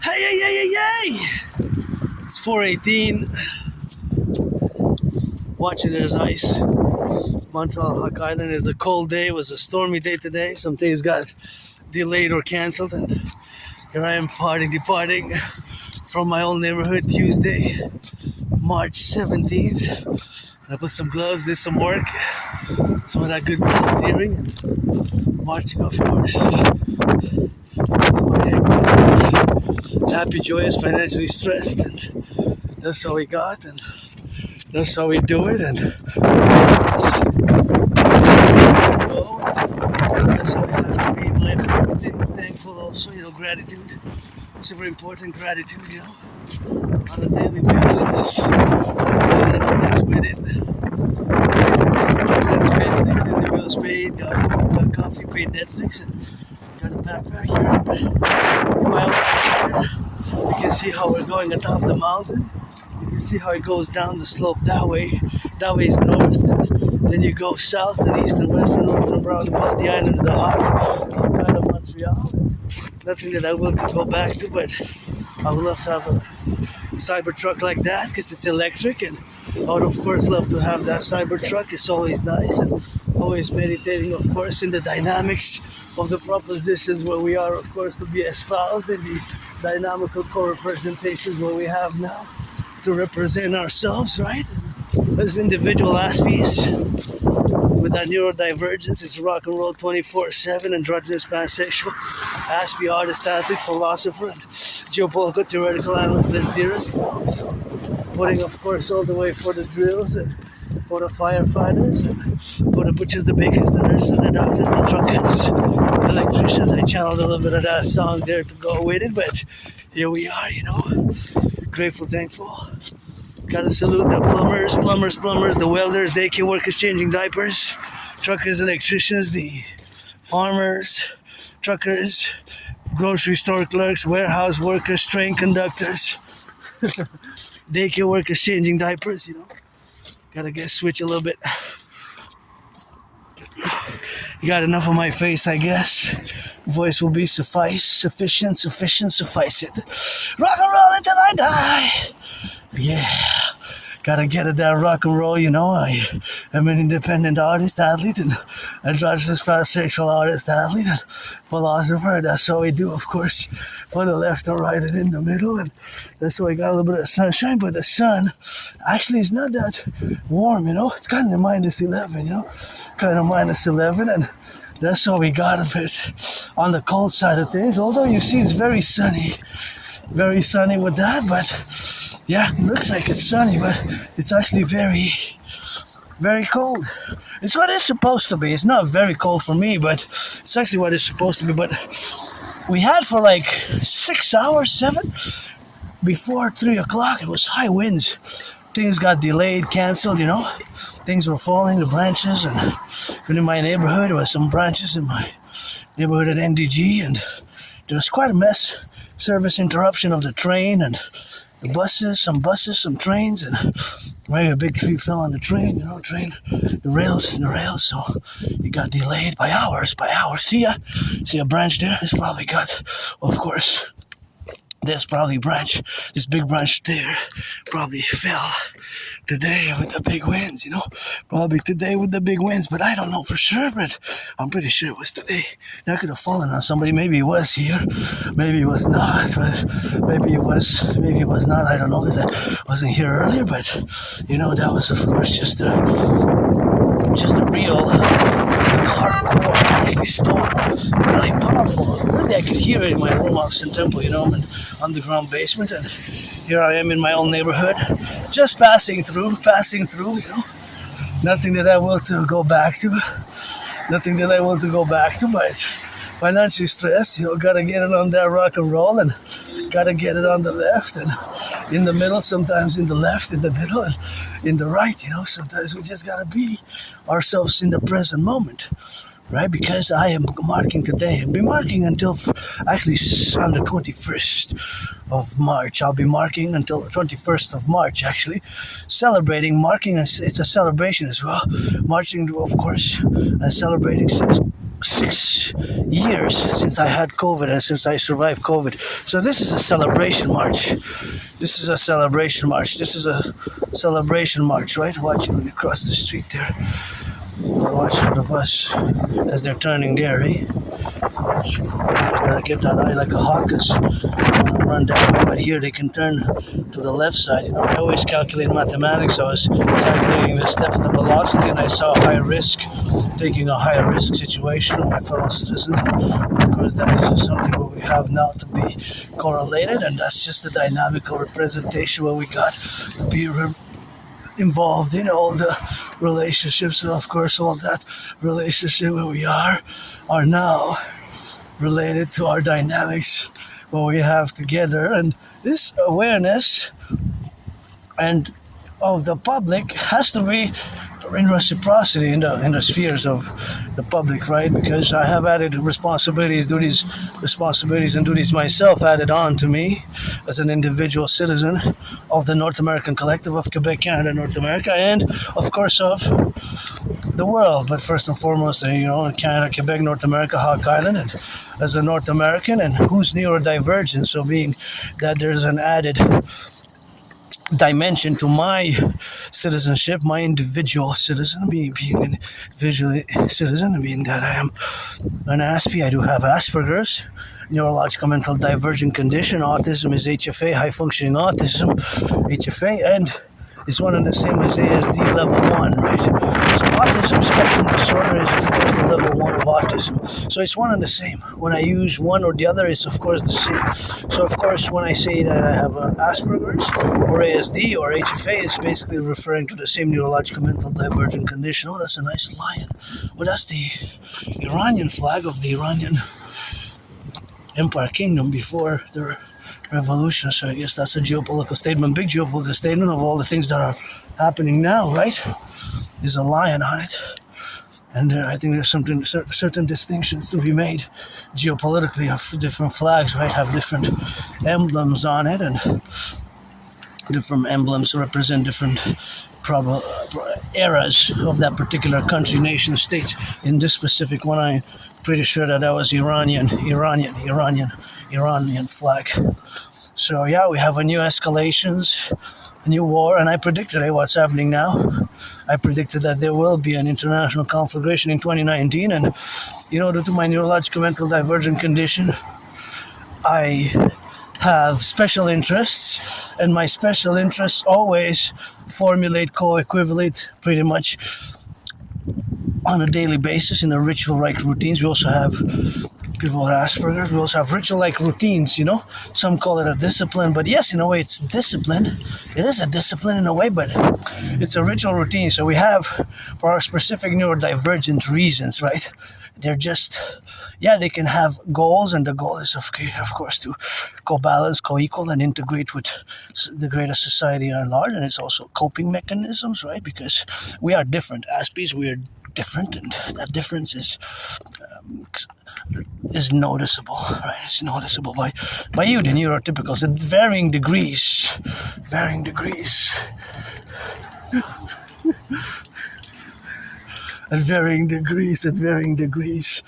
Hey, hey, hey, hey, hey! It's 4:18. Watching there's ice. Montreal Hawk Island is a cold day. It was a stormy day today. Some things got delayed or cancelled, and here I am departing from my old neighborhood Tuesday, March 17th. I put some gloves, did some work, some of that good volunteering, and marching, of course, to my headquarters. Happy, joyous, financially stressed, and that's all we got, and that's how we do it, and that's how we have to be mindful, thankful also, gratitude. Super important, gratitude, on a daily basis. That's with it. That's paid, the bills paid, got coffee, paid Netflix, and got a backpack here in my own. You can see how we're going atop the mountain. You can see how it goes down the slope that way. That way is north, and then you go south and east and west and north and around about the island of the Hawk, outside of Montreal. Nothing that I will to go back to, but I would love to have a cyber truck like that because it's electric, and I would of course love to have that cyber truck. It's always nice, and always meditating, of course, in the dynamics of the propositions where we are, of course, to be espoused, in the dynamical co-representations where we have now to represent ourselves, right? As individual Aspies with that neurodivergence. It's rock and roll 24/7, androgynous, pansexual, Aspie, artist, athlete, philosopher, and geopolitical theoretical analyst and theorist. So putting, of course, all the way for the drills and for the firefighters, and for the butchers, the bakers, the nurses, the doctors, the truckers, the electricians. I channeled a little bit of that song there to go with it, but here we are, grateful, thankful. Gotta salute the plumbers, the welders, daycare workers changing diapers, truckers, electricians, the farmers, truckers, grocery store clerks, warehouse workers, train conductors, daycare workers changing diapers, Gotta switch a little bit. You got enough of my face, I guess. Voice will be sufficient, suffice it. Rock and roll until I die. Yeah, gotta get at that rock and roll, I am an independent artist, athlete, and androgynous pansexual artist, athlete, and philosopher. That's how we do, of course, for the left and right and in the middle, and that's why I got a little bit of sunshine, but the sun actually is not that warm, It's kind of minus 11, and that's how we got of it on the cold side of things, although you see it's very sunny with that, but yeah, it looks like it's sunny, but it's actually very, very cold. It's what it's supposed to be. It's not very cold for me, but it's actually what it's supposed to be. But we had for like 6 hours, 7, before 3 o'clock, it was high winds. Things got delayed, canceled, Things were falling, the branches, and even in my neighborhood, there was some branches in my neighborhood at NDG, and there was quite a mess. Service interruption of the train, and some buses, some trains, and maybe a big tree fell on the train, the rails, so it got delayed by hours. See a branch there? It's probably got, of course, this big branch there probably fell today with the big winds, probably today with the big winds, but I don't know for sure, but I'm pretty sure it was today. That could have fallen on somebody. Maybe it was here, maybe it was not, but maybe it was not, I don't know, because I wasn't here earlier, but that was, of course, just a real hardcore actually storm, really powerful. Really, I could hear it in my room off St. Temple, I'm in underground basement, and here I am in my own neighborhood, just passing through, Nothing that I will to go back to, but financially stressed, gotta get it on that rock and roll, and gotta get it on the left, and in the middle, sometimes in the left, in the middle, and in the right, sometimes we just gotta be ourselves in the present moment, right? Because I am marking today. I'll be marking until actually on the 21st of March. I'll be marking until the 21st of March, actually. Marking, it's a celebration as well. Marching, of course, and celebrating since 6 years since I had COVID and since I survived COVID. So this is a celebration march. This is a celebration march. This is a celebration march, right? Watching when you cross the street there. Watch for the bus as they're turning there, eh? Gotta get that eye like a hawk, cause run down, but here they can turn to the left side. You know, I always calculate mathematics. I was calculating the steps, the velocity, and I saw high risk, taking a high risk situation with my fellow citizens. Of course, that is just something what we have now to be correlated, and that's just a dynamical representation what we got to be involved in all the relationships, and of course all that relationship where we are now related to our dynamics what we have together. And this awareness and of the public has to be in reciprocity in the spheres of the public, right? Because I have added responsibilities, duties myself added on to me as an individual citizen of the North American Collective of Quebec, Canada, North America, and of course of the world. But first and foremost, Canada, Quebec, North America, Hawk Island, and as a North American, and who's neurodivergent, so being that there's an added dimension to my citizenship, my individual citizen, being an individual citizen, and being that I am an Aspie, I do have Asperger's, neurological mental divergent condition. Autism is HFA, high functioning autism, HFA, and is one and the same as ASD level 1, right? So autism spectrum disorder is of course the level 1 of autism. So it's one and the same. When I use one or the other, it's of course the same. So of course when I say that I have Asperger's or ASD or HFA, it's basically referring to the same neurological mental divergent condition. Oh, that's a nice lion. Well, that's the Iranian flag of the Iranian Empire Kingdom before the revolution. So I guess that's a geopolitical statement, big geopolitical statement of all the things that are happening now, right? There's a lion on it. And I think there's certain distinctions to be made geopolitically of different flags, right? Have different emblems on it, and different emblems represent different eras of that particular country, nation, state. In this specific one, I'm pretty sure that was Iranian flag. So yeah, we have a new escalations, a new war, and I predicted what's happening now. I predicted that there will be an international conflagration in 2019, and due to my neurological mental divergent condition, I have special interests, and my special interests always formulate co-equivalent pretty much on a daily basis in the ritual-like routines. We also have people with Asperger's. We also have ritual-like routines, Some call it a discipline, but yes, in a way it's discipline. It is a discipline in a way, but it's a ritual routine. So we have, for our specific neurodivergent reasons, right? They're just, they can have goals, and the goal is, of course, to co-balance, co-equal, and integrate with the greater society at large. And it's also coping mechanisms, right? Because we are different. Aspies, we are different, and that difference is noticeable, right? It's noticeable by you, the neurotypicals, at varying degrees. At varying degrees.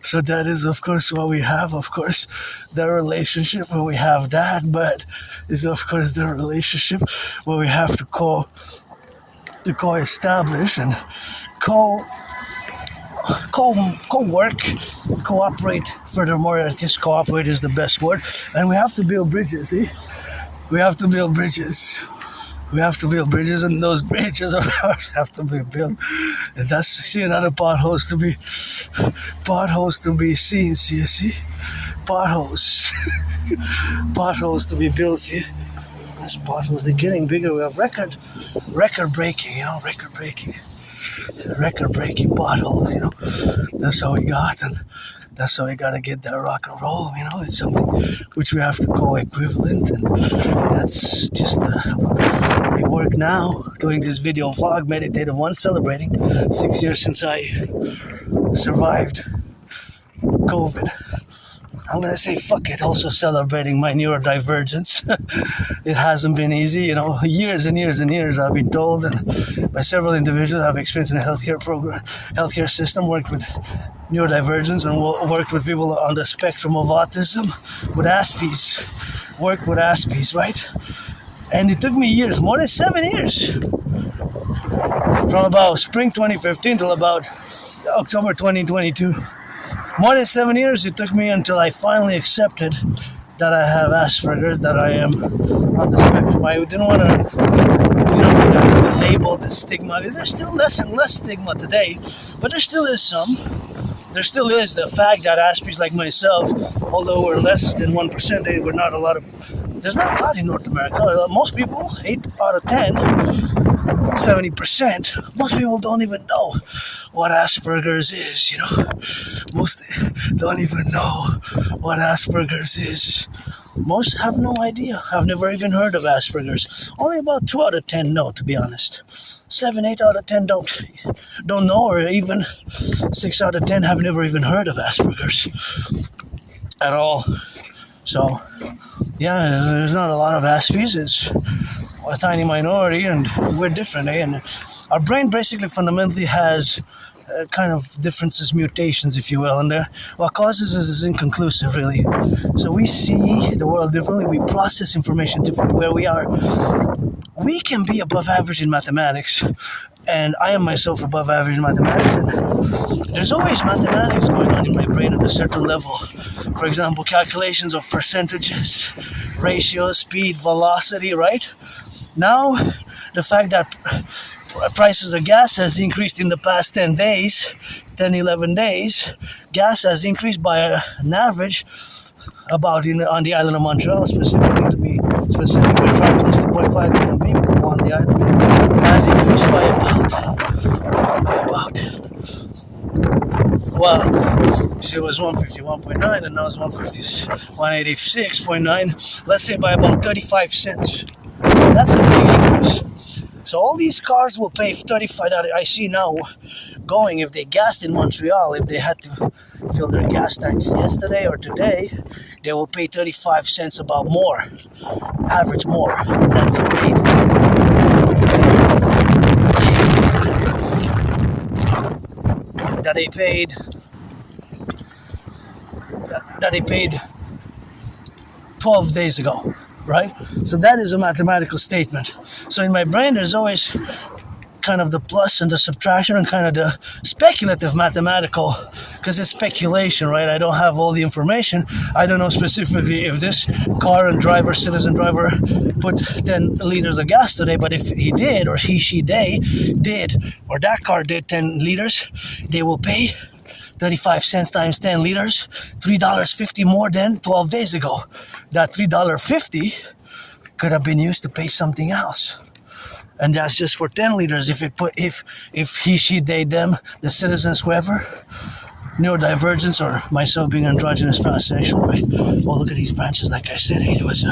So that is, of course, what we have. Of course, the relationship where we have that, but is, of course, the relationship where we have to co-establish and co-work, cooperate. Furthermore, I guess cooperate is the best word. And we have to build bridges, We have to build bridges. And those bridges, of course, have to be built. And that's, another potholes to be seen, see? Potholes. Potholes to be built, see? Those potholes, they're getting bigger. We have record-breaking potholes, That's how we got, and that's how we gotta get that rock and roll, It's something which we have to co-equivalent, and that's just my work now, doing this video vlog, meditative one, celebrating 6 years since I survived COVID. I'm gonna say fuck it. Also celebrating my neurodivergence. It hasn't been easy, years and years and years. I've been told, and by several individuals I've experienced in a healthcare system, worked with neurodivergence, and worked with people on the spectrum of autism, with Aspies, worked with Aspies, right? And it took me years, more than 7 years, from about spring 2015 till about October 2022. More than 7 years it took me until I finally accepted that I have Asperger's, that I am on the spectrum. I didn't want to, the label, the stigma. There's still less and less stigma today, but there still is some. There still is the fact that Aspies like myself, although we're less than 1%, we're not a lot of. There's not a lot in North America. Most people, 8 out of 10, 70%, most people don't even know what Asperger's is, Most don't even know what Asperger's is. Most have no idea. I've never even heard of Asperger's. Only about 2 out of 10 know, to be honest. 7, 8 out of 10 don't know, or even 6 out of 10 have never even heard of Asperger's at all. So, yeah, there's not a lot of Aspies. It's a tiny minority, and we're different, And our brain basically fundamentally has kind of differences, mutations, if you will, and what causes this is inconclusive, really. So we see the world differently, we process information differently. Where we can be above average in mathematics, and I am myself above average in mathematics, and there's always mathematics going on in my brain at a certain level. For example, calculations of percentages, ratios, speed, velocity, right? Now, the fact that prices of gas has increased in the past 10 days, 10, 11 days. Gas has increased by an average about on the island of Montreal, specifically, to be specific, we're traveling 2.5 million people on the island. Has increased by about it was 151.9 and now it's 186.9. Let's say by about 35 cents. That's a big increase. So all these cars will pay 35 that I see now going, if they gassed in Montreal, if they had to fill their gas tanks yesterday or today, they will pay 35 cents about more, average more than they paid. That they paid 12 days ago. Right? So that is a mathematical statement. So in my brain, there's always kind of the plus and the subtraction and kind of the speculative mathematical, because it's speculation, right? I don't have all the information. I don't know specifically if this citizen driver, put 10 liters of gas today, but if he did, or she did, or that car did 10 liters, they will pay 35 cents times 10 liters, $3.50 more than 12 days ago. That $3.50 could have been used to pay something else. And that's just for 10 liters. If he, she, they, them, the citizens, whoever, neurodivergence, or myself being androgynous pansexual, right? Well, look at these branches, like I said, it was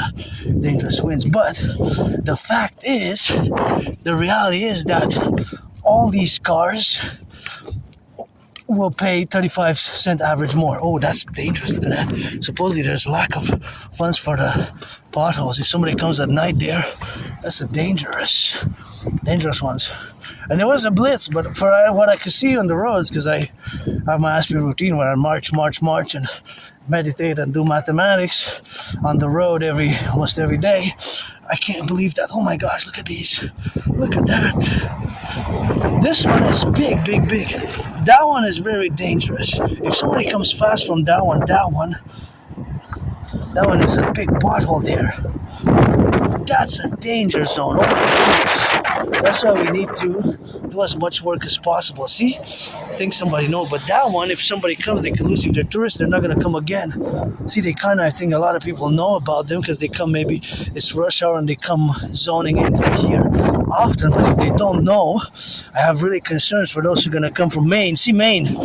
dangerous winds. But the fact is, the reality is that all these cars will pay 35 cent average more. Oh, that's dangerous. Look at that. Supposedly there's lack of funds for the potholes. If somebody comes at night there, that's a dangerous ones. And there was a blitz, but for what I could see on the roads, because I have my Aspie routine where I march and meditate and do mathematics on the road almost every day. I can't believe that. Oh my gosh, look at these. Look at that. This one is big. That one is very dangerous. If somebody comes fast from that one is a big pothole there. That's a danger zone. Oh my goodness. That's why we need to do as much work as possible. See? I think somebody knows, but that one, if somebody comes, they can lose. If they're tourists, they're not going to come again. See, I think a lot of people know about them because they come, maybe it's rush hour and they come zoning into here often. But if they don't know, I have really concerns for those who are going to come from Maine. See, Maine.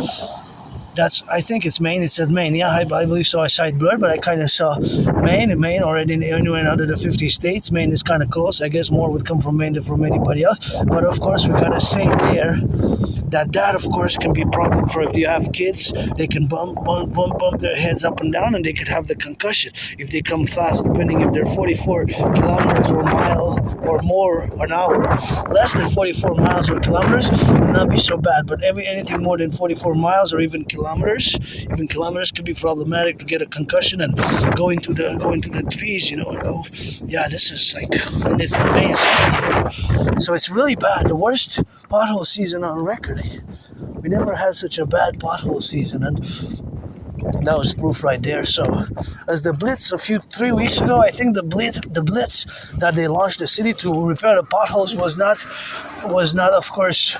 I think it's Maine. It said Maine. Yeah, I believe so. I sight blurred, but I kind of saw Maine or anywhere under the 50 states. Maine is kind of close. I guess more would come from Maine than from anybody else. But of course, we got to say there That of course can be a problem for if you have kids. They can bump their heads up and down, and they could have the concussion if they come fast, depending if they're 44 kilometers or a mile or more an hour. Less than 44 miles or kilometers would not be so bad, but anything more than 44 miles or even kilometers could be problematic to get a concussion and go into the trees, and go, yeah, this is like, and it's the main city. So it's really bad. The worst pothole season on record. We never had such a bad pothole season, and that was proof right there. So, as the blitz 3 weeks ago, I think the blitz that they launched the city to repair the potholes was not, of course,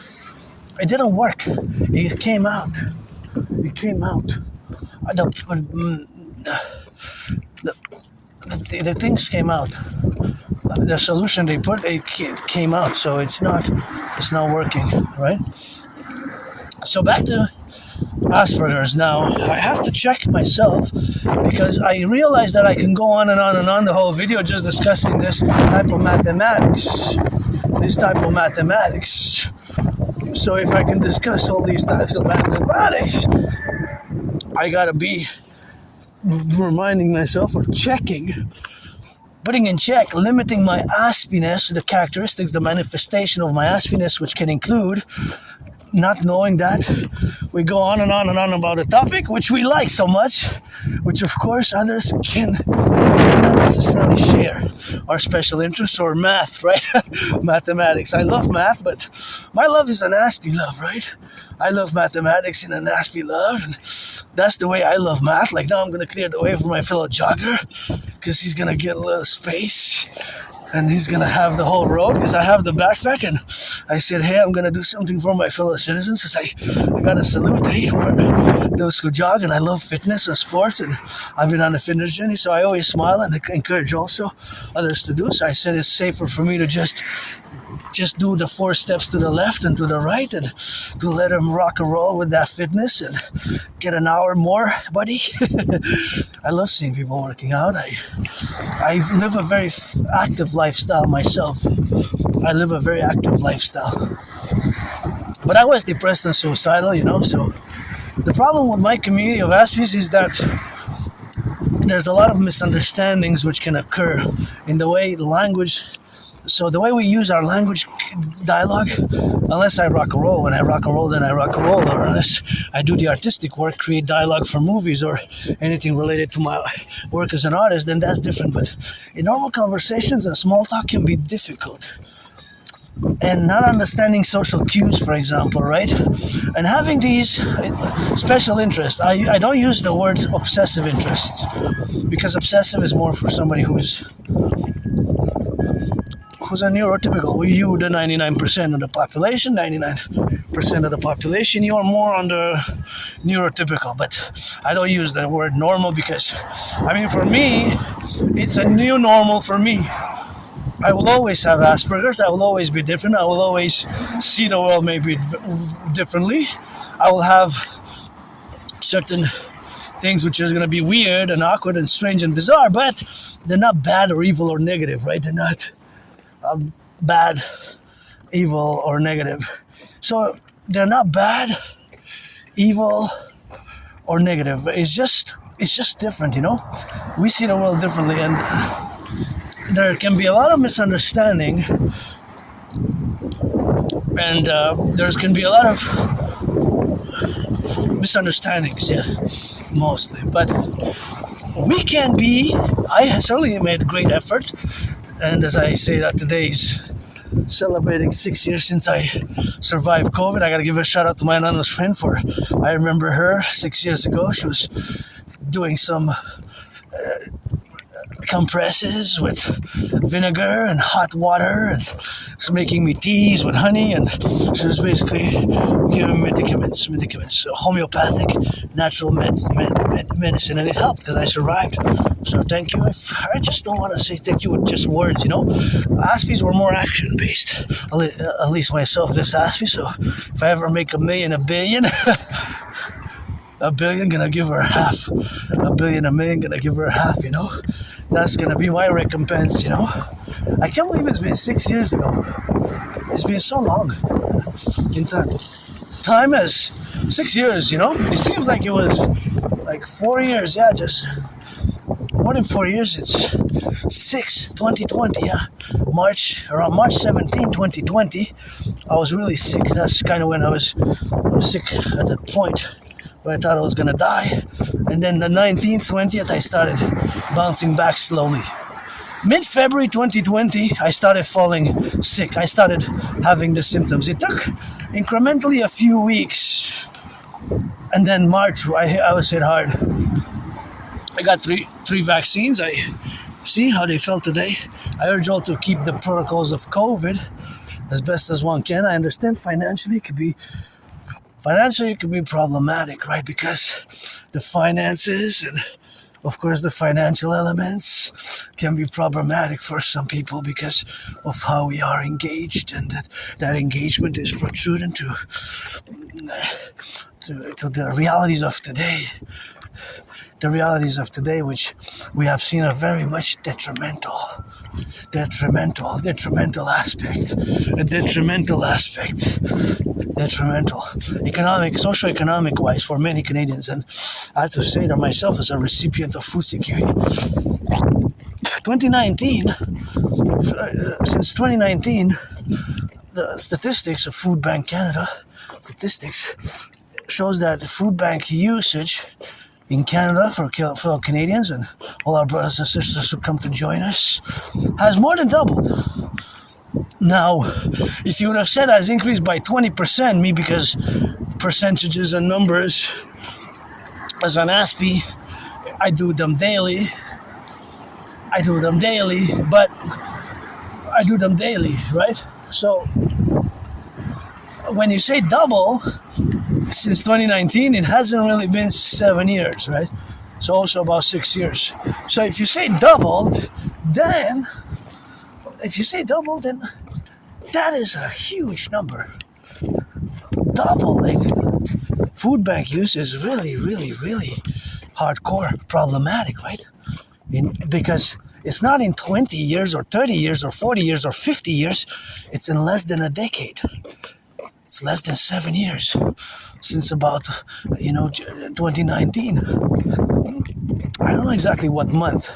it didn't work. It came out. The things came out. The solution they put, it came out. So it's not working, right? So back to Asperger's now. I have to check myself because I realize that I can go on and on and on the whole video just discussing this type of mathematics. So if I can discuss all these types of mathematics, I gotta be reminding myself or putting in check, limiting my aspiness, the characteristics, the manifestation of my aspiness, which can include not knowing that we go on and on and on about a topic which we like so much, which of course others can not necessarily share. Our special interests or math, right? Mathematics. I love math, but my love is an Aspie love, right? I love mathematics and an Aspie love, and that's the way I love math. Like now I'm going to clear the way for my fellow jogger because he's going to get a little space. And he's going to have the whole road because I have the backpack, and I said, hey, I'm going to do something for my fellow citizens because I got to salute those who jog, and I love fitness and sports, and I've been on a fitness journey, so I always smile and encourage also others to do. So I said it's safer for me to just do the 4 steps to the left and to the right and to let him rock and roll with that fitness and get an hour more, buddy. I love seeing people working out. I live a very active lifestyle myself. I live a very active lifestyle. But I was depressed and suicidal, so the problem with my community of Aspies is that there's a lot of misunderstandings which can occur in the way language. So the way we use our language dialogue, unless I rock and roll, when I rock and roll, then I rock and roll, or unless I do the artistic work, create dialogue for movies or anything related to my work as an artist, then that's different. But in normal conversations and small talk can be difficult. And not understanding social cues, for example, right? And having these special interests. I don't use the word obsessive interests because obsessive is more for somebody who's a neurotypical. You, the 99% of the population, 99% of the population, you are more on the neurotypical. But I don't use the word normal because, for me, it's a new normal for me. I will always have Asperger's. I will always be different. I will always see the world maybe differently. I will have certain things which are going to be weird and awkward and strange and bizarre, but they're not bad or evil or negative, right? They're not bad, evil, or negative. So they're not bad, evil, or negative. It's just different, We see the world differently, and there can be a lot of misunderstanding, and there can be a lot of misunderstandings, mostly. But we can be. I certainly made great effort. And as I say that today's celebrating 6 years since I survived COVID, I got to give a shout out to my anonymous friend I remember her 6 years ago. She was doing some compresses with vinegar and hot water, and was making me teas with honey, and she was basically giving me medicaments, homeopathic, natural medicine, and it helped because I survived. So thank you. I just don't want to say thank you with just words, Aspies were more action-based, at least myself, this Aspie. So if I ever make a million, a billion, a billion, gonna give her half. A billion, a million, gonna give her half, That's gonna be my recompense, I can't believe it's been 6 years ago. It's been so long in time. time as 6 years, It seems like it was like 4 years, yeah, just more than 4 years. It's 2020, yeah. Around March 17, 2020, I was really sick. That's kind of when I was sick at that point where I thought I was gonna die. And then the 19th, 20th, I started bouncing back slowly. Mid-February 2020, I started falling sick. I started having the symptoms. It took incrementally a few weeks. And then March, I was hit hard. I got three vaccines. I see how they felt today. I urge all to keep the protocols of COVID as best as one can. I understand financially it could be problematic, right? Because the finances and of course the financial elements can be problematic for some people because of how we are engaged, and that engagement is protruding to the realities of today. The realities of today, which we have seen, are very much detrimental aspect, socioeconomic wise for many Canadians, and I have to say that myself as a recipient of food security. 2019, since 2019, the statistics of Food Bank Canada statistics shows that food bank usage in Canada for fellow Canadians and all our brothers and sisters who come to join us has more than doubled. Now, if you would have said has increased by 20%, me because percentages and numbers as an Aspie, I do them daily, right? So when you say double, since 2019, it hasn't really been 7 years, right? So also about 6 years. So if you say doubled, then that is a huge number. Doubling food bank use is really, really, really hardcore problematic, right? Because it's not in 20 years or 30 years or 40 years or 50 years. It's in less than a decade. It's less than 7 years since about 2019. I don't know exactly what month,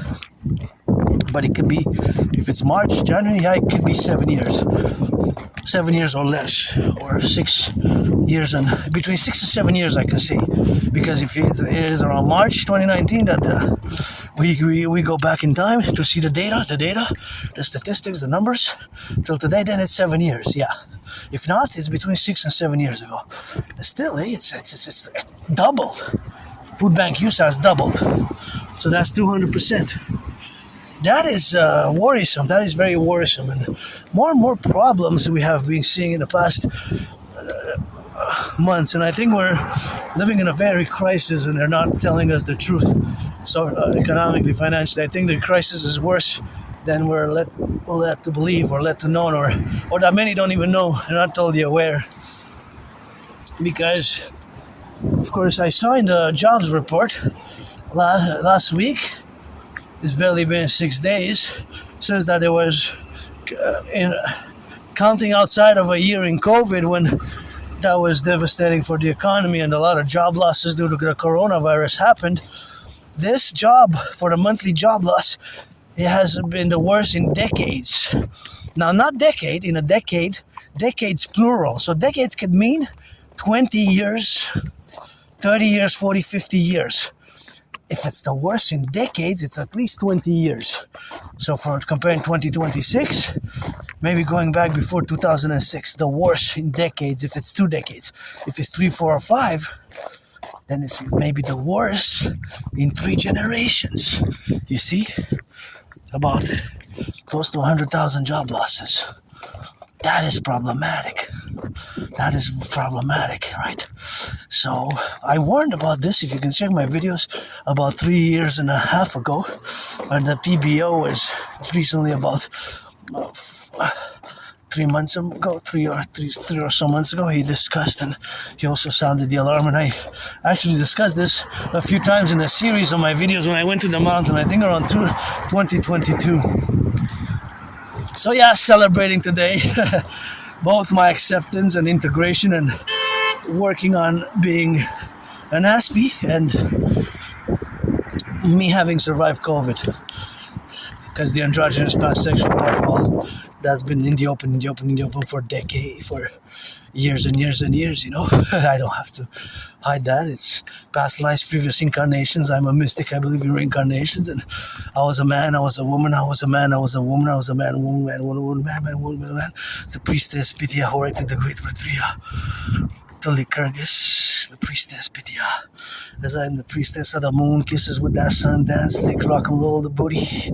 but it could be, if it's March, January, yeah, it could be 7 years. 7 years or less, or 6 years, and between 6 and 7 years, I can say, because if it is around March 2019 that we go back in time to see the data, the statistics, the numbers till today, then it's 7 years, yeah. If not, it's between 6 and 7 years ago. Still, it's doubled. Food bank use has doubled, so that's 200%. That is worrisome. That is very worrisome, and more problems we have been seeing in the past months. And I think we're living in a very crisis, and they're not telling us the truth. So economically, financially, I think the crisis is worse than we're led to believe or led to know, or that many don't even know. They're not totally aware. Because, of course, I saw in the jobs report last week. It's barely been 6 days, says that there was, counting outside of a year in COVID when that was devastating for the economy and a lot of job losses due to the coronavirus happened, this job, for the monthly job loss, it has been the worst in decades. Now, not decade, in a decade, decades plural. So decades could mean 20 years, 30 years, 40, 50 years. If it's the worst in decades, it's at least 20 years. So for comparing 2026, maybe going back before 2006, the worst in decades, if it's 2 decades. If it's 3, 4, or 5, then it's maybe the worst in 3 generations. You see? About close to 100,000 job losses. That is problematic. Right? So I warned about this. If you can check my videos about 3 years and a half ago, and the PBO was recently about 3 months ago, three or so months ago, he discussed, and he also sounded the alarm. And I actually discussed this a few times in a series of my videos when I went to the mountain, I think around 2022. So yeah, celebrating today both my acceptance and integration and working on being an Aspie and me having survived COVID. Because the androgynous pansexual part, well, that's been in the open for a decade, for years and years and years, I don't have to hide that. It's past lives, previous incarnations. I'm a mystic. I believe in reincarnations. And I was a man, I was a woman, I was a man, I was a woman, I was a man, woman, man, woman, man, man, woman, man. It's the priestess, Pitya, who erected the great Pratriya. Tali Kyrgyz, the priestess, Pitya. As I am the priestess of the moon, kisses with that sun, dance, lick, rock and roll the booty.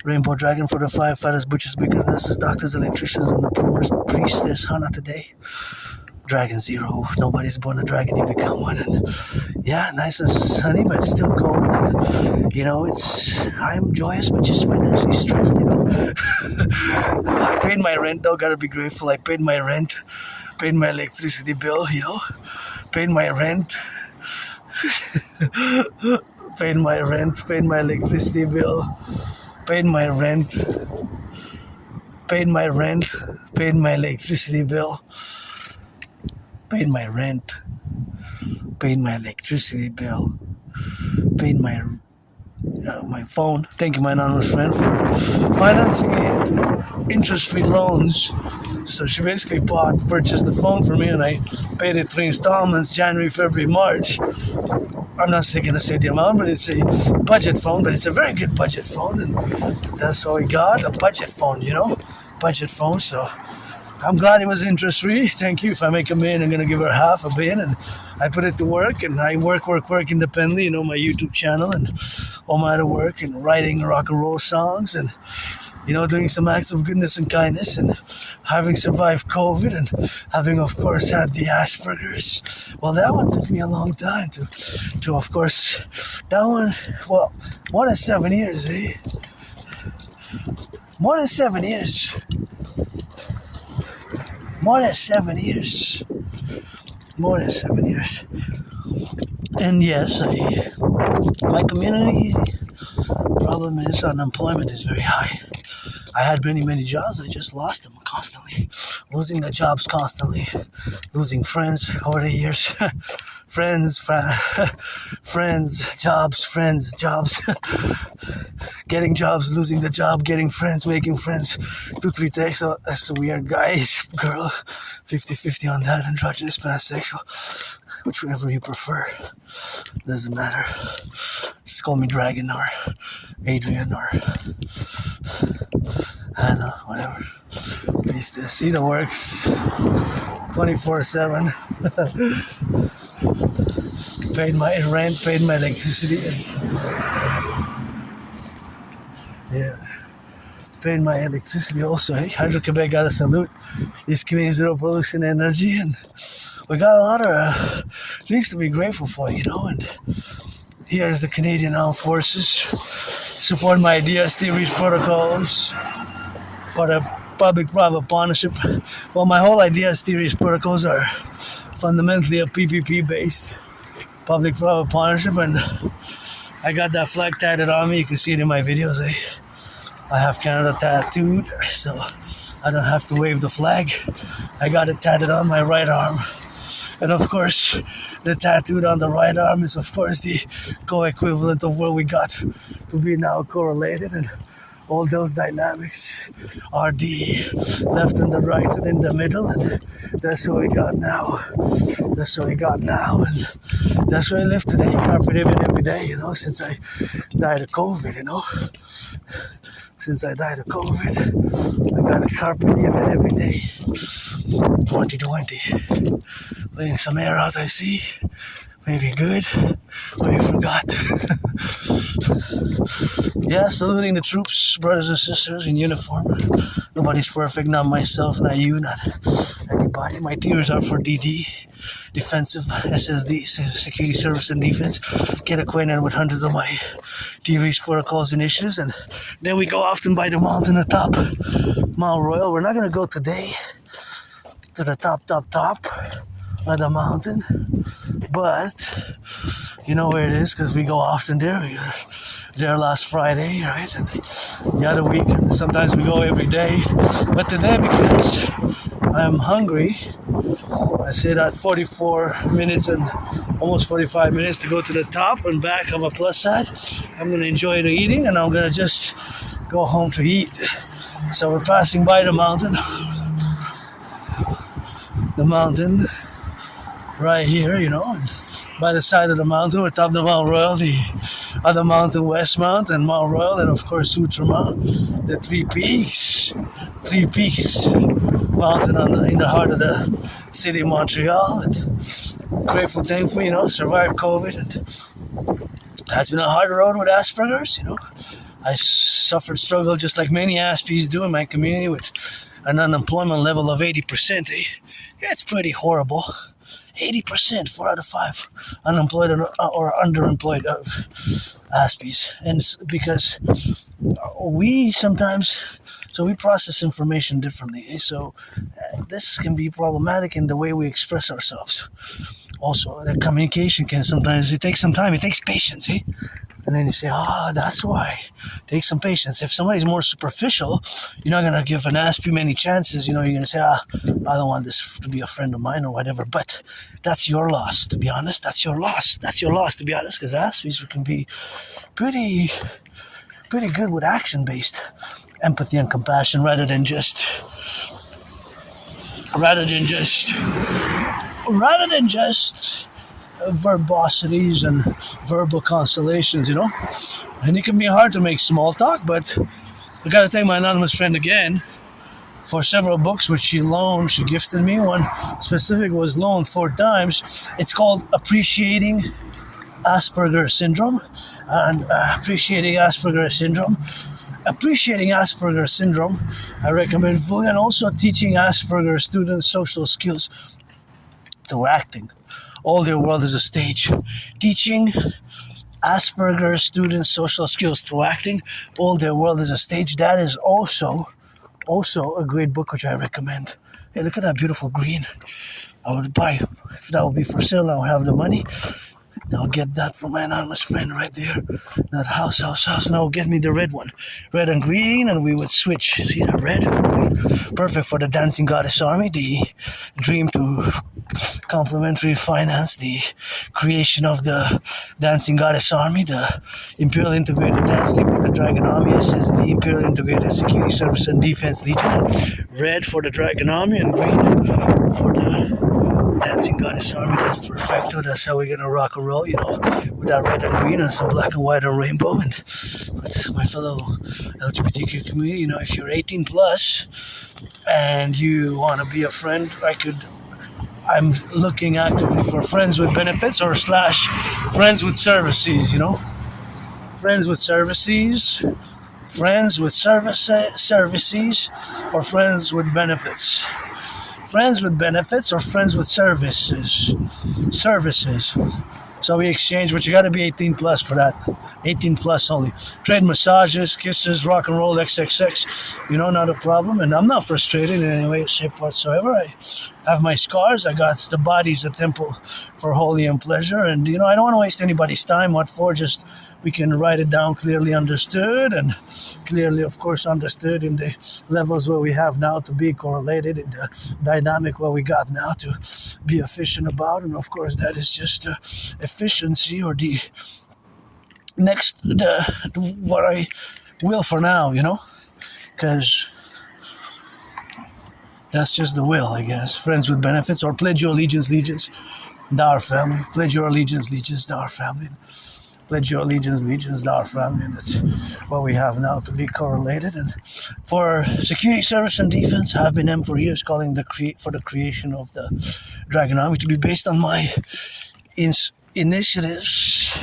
Rainbow dragon for the firefighters, butchers, bakers, nurses, doctors, electricians, and the plumbers. Priestess, Hana today. Dragon zero. Nobody's born a dragon, you become one. And yeah, nice and sunny, but it's still cold. And, I'm joyous, but just financially stressed, I paid my rent, though, gotta be grateful. I paid my rent, paid my electricity bill, paid my rent. Paid my rent, paid my electricity bill, paid my rent, paid my rent, paid my electricity bill, paid my rent, paid my electricity bill, paid my phone. Thank you, my anonymous friend, for financing it, interest-free loans. So she basically purchased the phone for me, and I paid it 3 installments: January, February, March. I'm not going to say the amount, but it's a budget phone, but it's a very good budget phone, and that's all we got, a budget phone, budget phone. So I'm glad it was interest-free. Thank you. If I make $1 million, I'm going to give her half $1 million, and I put it to work, and I work independently, my YouTube channel and all my other work, and writing rock and roll songs, and doing some acts of goodness and kindness, and having survived COVID, and having, of course, had the Asperger's. Well, that one took me a long time to of course, that one, well, more than 7 years, eh? More than 7 years. More than 7 years. More than 7 years. And yes, my community problem is unemployment is very high. I had many jobs. I just lost them constantly. Losing the jobs constantly. Losing friends over the years. friends, jobs. Getting jobs, losing the job, getting friends, making friends. 2-3 texts. That's a weird guy, girl. 50-50 on that. Androgynous, pansexual. Whichever you prefer. Doesn't matter. Just call me Dragon or Adrian or Hannah, whatever. See the works 24/7. Paid my rent, paid my electricity. Yeah. Paid my electricity also. Hey, Hydro-Quebec got a salute. It's clean, zero pollution energy, and we got a lot of things to be grateful for, and here's the Canadian Armed Forces. Support my ideas, theories, protocols for the public-private partnership. Well, my whole ideas, theories, protocols are fundamentally a PPP-based public-private partnership, and I got that flag tatted on me. You can see it in my videos. I have Canada tattooed, so I don't have to wave the flag. I got it tatted on my right arm. And of course, the tattooed on the right arm is of course the co-equivalent of where we got to be now correlated, and all those dynamics are the left and the right and in the middle, and that's what we got now. That's what we got now, and that's where I live today. Carpe diem every day, since I died of COVID, Since I died of COVID, I got a carpe diem every day. 2020. Letting some air out, I see. Maybe good, or you forgot. Yeah, saluting the troops, brothers and sisters in uniform. Nobody's perfect, not myself, not you, not anybody. My tears are for dedie, defensive, SSD, security, service, and defense. Get acquainted with hundreds of my TV's protocols and issues, and then we go often by the mountain atop Mount Royal. We're not going to go today to the top of the mountain, but you know where it is because we go often there. there last Friday, right? And the other week, sometimes we go every day. But today, because I'm hungry, I sit at 44 minutes and almost 45 minutes to go to the top and back of a plus side. I'm going to enjoy the eating and I'm going to just go home to eat. So we're passing by the mountain. The mountain right here, you know. And by the side of the mountain, we're top of the Mount Royal, the other mountain, West Mount, and Mount Royal, and of course Outremont, the three peaks mountain in the heart of the city of Montreal. And grateful, thankful, you know, survived COVID. And it has been a hard road with Asperger's, you know. I suffered struggle just like many Aspies do in my community with an unemployment level of 80%. Yeah, it's pretty horrible. 80%, 4 out of 5 unemployed or underemployed of Aspies. And it's because we sometimes, so we process information differently. So this can be problematic in the way we express ourselves. Also, the communication can sometimes, it takes some time, it takes patience, eh? And then you say, that's why. Take some patience. If somebody's more superficial, you're not going to give an Aspie many chances. You know, you're going to say, I don't want this to be a friend of mine or whatever. But that's your loss, to be honest. That's your loss. That's your loss, to be honest, because Aspies can be pretty good with action-based empathy and compassion rather than just verbosities and verbal constellations, you know. And it can be hard to make small talk, but I gotta thank my anonymous friend again for several books which she gifted me. One specific was loaned 4 times. It's called Appreciating Asperger Syndrome. And Appreciating Asperger Syndrome, I recommend fully, and also teaching Asperger students social skills through acting. All their world is a stage. Teaching Asperger students social skills through acting. All their world is a stage. That is also a great book which I recommend. Hey, look at that beautiful green. I would buy, if that would be for sale, I'll have the money. I'll get that from my anonymous friend right there. That house. And I'll get me the red one. Red and green, and we would switch. See that red and green? Perfect for the Dancing Goddess Army, the dream to complementary finance, the creation of the Dancing Goddess Army, the Imperial Integrated Dance Team with the Dragon Army. This is the Imperial Integrated Security Service and Defense Legion. Red for the Dragon Army and green for the Dancing Goddess Army. That's the perfecto. That's how we're gonna rock and roll, you know, with that red and green and some black and white and rainbow. And with my fellow LGBTQ community, you know, if you're 18 plus and you want to be a friend, I'm looking actively for friends with benefits or / friends with services, you know, friends with services or friends with services. So we exchange, but you got to be 18 plus for that. 18 plus only. Trade massages, kisses, rock and roll, XXX. You know, not a problem. And I'm not frustrated in any way, shape whatsoever. I have my scars. I got the body's a temple for holy and pleasure. And, you know, I don't want to waste anybody's time. What for? Just we can write it down clearly understood, and clearly, of course, understood in the levels where we have now to be correlated, in the dynamic where we got now to be efficient about. And of course, that is just efficiency or the next, what I will for now, you know, because that's just the will, I guess. Friends with benefits, or pledge your allegiance, thou our family. Pledge your allegiance, thou our family. Pledge your allegiance, thou our family. And that's what we have now to be correlated. And for security service and defense, I've been M for years calling for the creation of the Dragon Army to be based on my initiatives,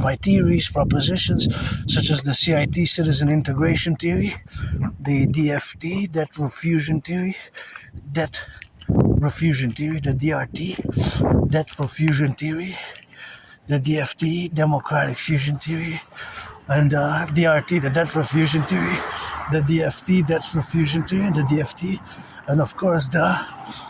my theories, propositions, such as the CIT, Citizen Integration Theory, the DFT, Debt Refusion Theory, the DRT, Debt Refusion Theory, the DFT, Democratic Fusion Theory, and DRT, the Debt Refusion Theory, the DFT, Debt Refusion Theory, and the DFT, and of course the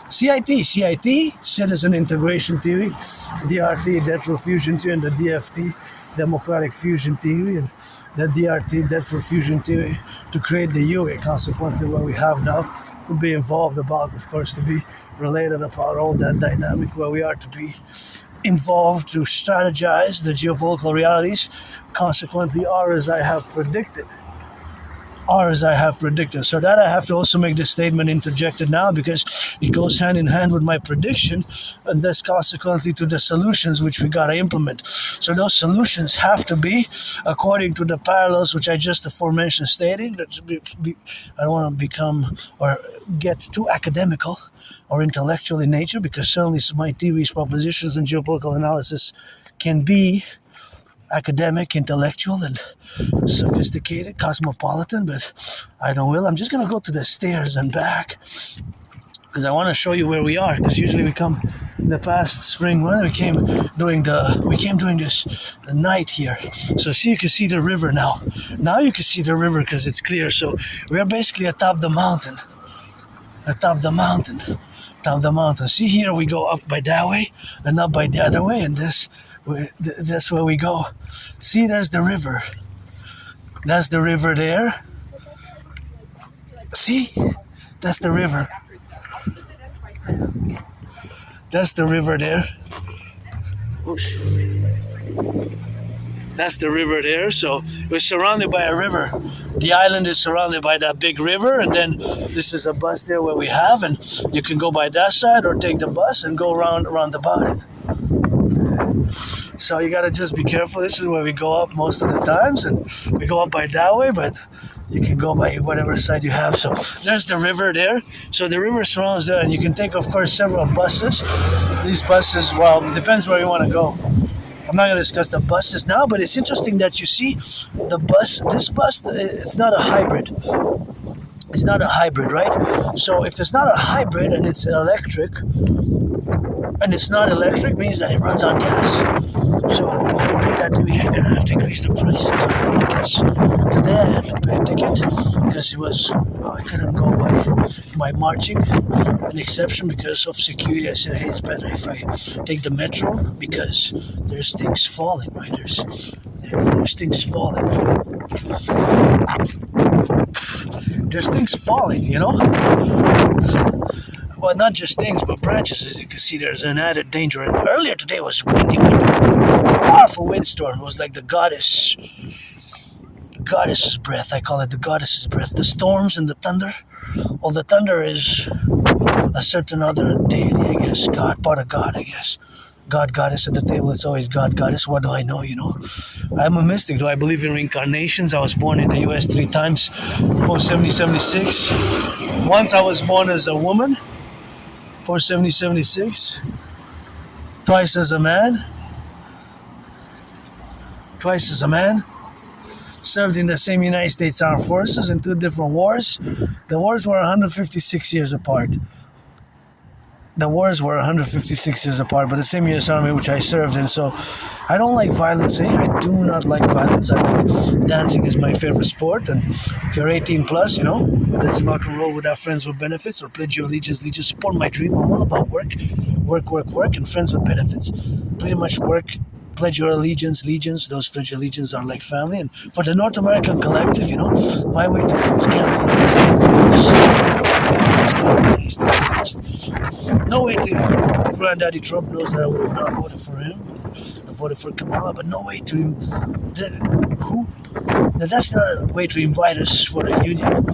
CIT, Citizen Integration Theory, DRT, Debt Refusion Theory, and the DFT, democratic fusion theory, and the DRT, Deadford fusion theory, to create the UE. Consequently, what we have now to be involved about, of course, to be related about all that dynamic where we are to be involved to strategize the geopolitical realities, consequently are as I have predicted. Are as I have predicted. So that I have to also make this statement interjected now because it goes hand in hand with my prediction and thus consequently to the solutions which we gotta implement. So those solutions have to be according to the parallels which I just aforementioned stating. That I don't want to become or get too academical or intellectual in nature because certainly my theories, propositions, and geopolitical analysis can be academic, intellectual, and sophisticated, cosmopolitan, but I don't will. I'm just gonna go to the stairs and back because I want to show you where we are. Because usually we come in the past spring when we came during this night here. So see, you can see the river now. Now you can see the river because it's clear. So we are basically atop the mountain. Atop the mountain. Atop the mountain. See here we go up by that way and up by the other way, and that's where we go. See, there's the river. That's the river there. See? That's the river. That's the river there. That's the river there. So we're surrounded by a river. The island is surrounded by that big river, and then this is a bus there where we have, and you can go by that side or take the bus and go around about it. So you gotta just be careful. This is where we go up most of the times, and we go up by that way, but you can go by whatever side you have. So there's the river there. So the river surrounds that, and you can take, of course, several buses. These buses, well, it depends where you want to go. I'm not going to discuss the buses now, but it's interesting that you see the bus. This bus, it's not a hybrid. It's not a hybrid, right? So if it's not a hybrid and it's electric, means that it runs on gas. So that we're going to have to increase the prices of the tickets. Today I had to pay a ticket because I couldn't go by marching. An exception because of security. I said, hey, it's better if I take the metro because there's things falling, right? There's things falling. There's things falling, you know? Well, not just things, but branches. As you can see, there's an added danger. And earlier today was windy, powerful windstorm. It was like the goddess's breath. I call it the goddess's breath. The storms and the thunder. Well, the thunder is a certain other deity, I guess. God, part of God, I guess. God, goddess at the table, it's always God, goddess. What do I know, you know? I'm a mystic. Do I believe in reincarnations? I was born in the US 3 times, post 7076. Once I was born as a woman, post 7076. Twice as a man. Served in the same United States Armed Forces in 2 different wars. The wars were 156 years apart. The wars were 156 years apart, but the same U.S. Army which I served in. So I don't like violence. I do not like violence. I like dancing is my favorite sport. And if you're 18 plus, you know, let's rock and roll without friends with benefits or pledge your allegiance, support my dream. I'm all about work, and friends with benefits. Pretty much work. Pledge your allegiance, those pledge your allegiance are like family. And for the North American Collective, you know, my way to fuse Canada is best. No way to Granddaddy Trump knows that I would have not voted for him. I voted for Kamala, but no way to that's not a way to invite us for the union.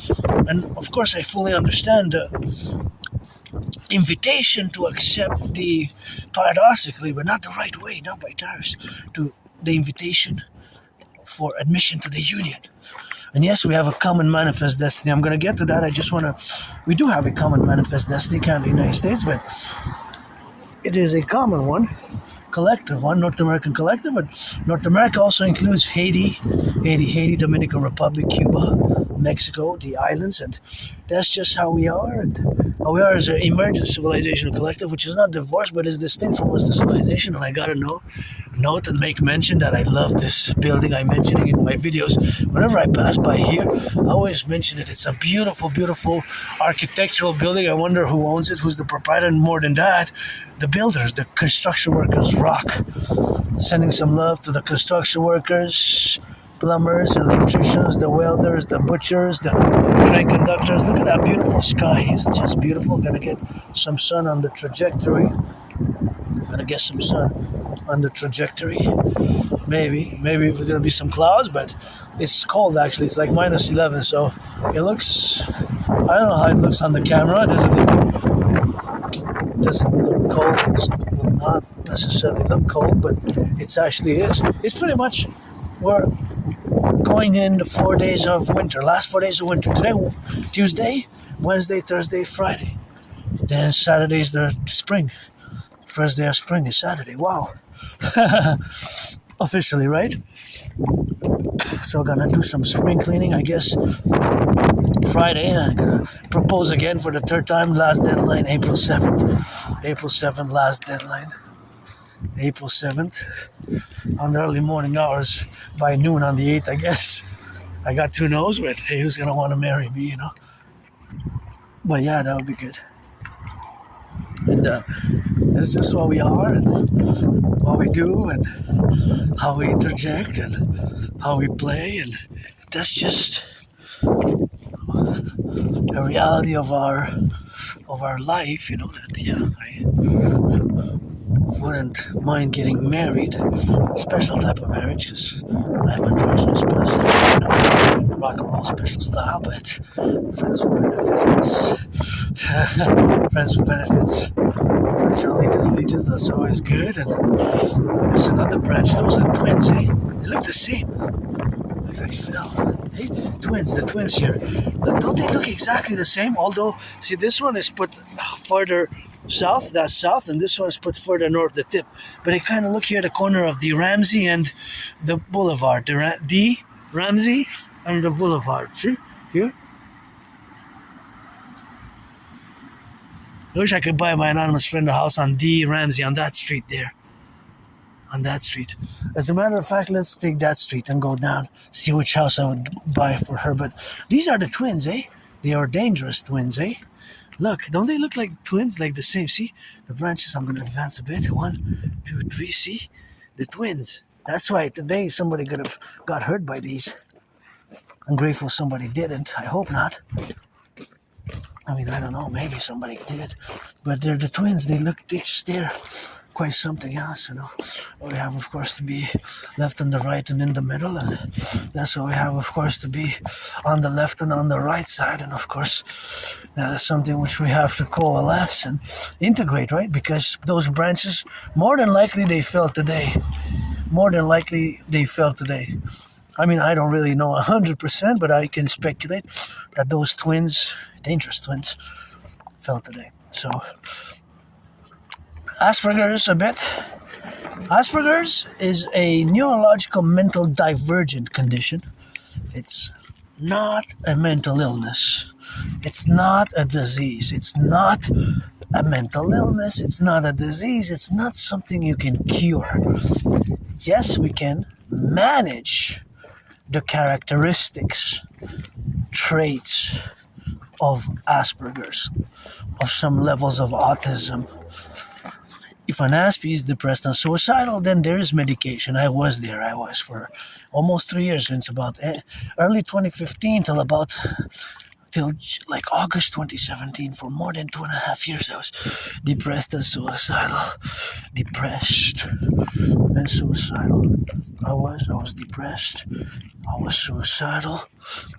And of course I fully understand invitation to accept the paradoxically, but not the right way, not by tariffs, to the invitation for admission to the union. And yes, we have a common manifest destiny. I'm going to get to that. We do have a common manifest destiny, Canada, United States, but it is a common one, collective one, North American collective. But North America also includes Haiti, Dominican Republic, Cuba, Mexico, the islands, and that's just how we are. And how we are is an emergent civilization collective, which is not divorced, but is distinct from Western civilization. And I gotta note and make mention that I love this building. I mention it in my videos. Whenever I pass by here, I always mention it. It's a beautiful, beautiful architectural building. I wonder who owns it, who's the proprietor, and more than that, the builders, the construction workers rock Sending some love to the construction workers, plumbers, electricians, the welders, the butchers, the train conductors. Look at that beautiful sky. It's just beautiful. Gonna get some sun on the trajectory. Gonna get some sun on the trajectory. Maybe it's gonna be some clouds, but it's cold actually. It's like -11, so it looks. I don't know how it looks on the camera. It doesn't look cold. It's not necessarily look cold, but it's actually is. It's pretty much we're going into 4 days of winter. Last 4 days of winter. Today, Tuesday, Wednesday, Thursday, Friday. Then Saturday's the spring. First day of spring is Saturday. Wow. Officially, right? So we're gonna do some spring cleaning, I guess. Friday, I'm gonna propose again for the third time. Last deadline, April 7th. April 7th, last deadline. April 7th. On the early morning hours, by noon on the 8th, I guess. I got 2 no's, but hey, who's gonna want to marry me, you know? But yeah, that would be good. And that's just what we are, and what we do, and how we interject, and how we play, and that's just a reality of our life, you know. That I wouldn't mind getting married, special type of marriage, because I'm androgynous person, you know, rock and roll special style, but friends with benefits. Friends with benefits. Allegiance, that's always good. And there's another branch. Those are twins, eh? They look the same. Look like Phil. Hey, the twins here. Look, don't they look exactly the same? Although, see, this one is put further south, that's south, and this one is put further north, the tip. But they kind of look here at the corner of the Ramsey and the Boulevard. The Ramsey and the Boulevard. See? Here? I wish I could buy my anonymous friend a house on D. Ramsey, on that street there. On that street. As a matter of fact, let's take that street and go down, see which house I would buy for her. But these are the twins, eh? They are dangerous twins, eh? Look, don't they look like twins, like the same? See? The branches, I'm going to advance a bit. 1, 2, 3, see? The twins. That's right, today somebody could have got hurt by these. I'm grateful somebody didn't. I hope not. I mean, I don't know, maybe somebody did. But they're the twins, they're quite something else, you know. We have, of course, to be left and the right and in the middle, and that's what we have, of course, to be on the left and on the right side, and of course, that is something which we have to coalesce and integrate, right? Because those branches, more than likely, they fell today. I mean, I don't really know 100%, but I can speculate that those twins, dangerous twins, fell today. So, Asperger's a bit. Asperger's is a neurological mental divergent condition. It's not a mental illness. It's not a disease. It's not a mental illness. It's not a disease. It's not something you can cure. Yes, we can manage the characteristics, traits of Asperger's, of some levels of autism. If an Aspie is depressed and suicidal, then there is medication. I was for almost 3 years, since about early 2015 till like August 2017. For more than 2.5 years, I was depressed and suicidal. I was depressed. I was suicidal.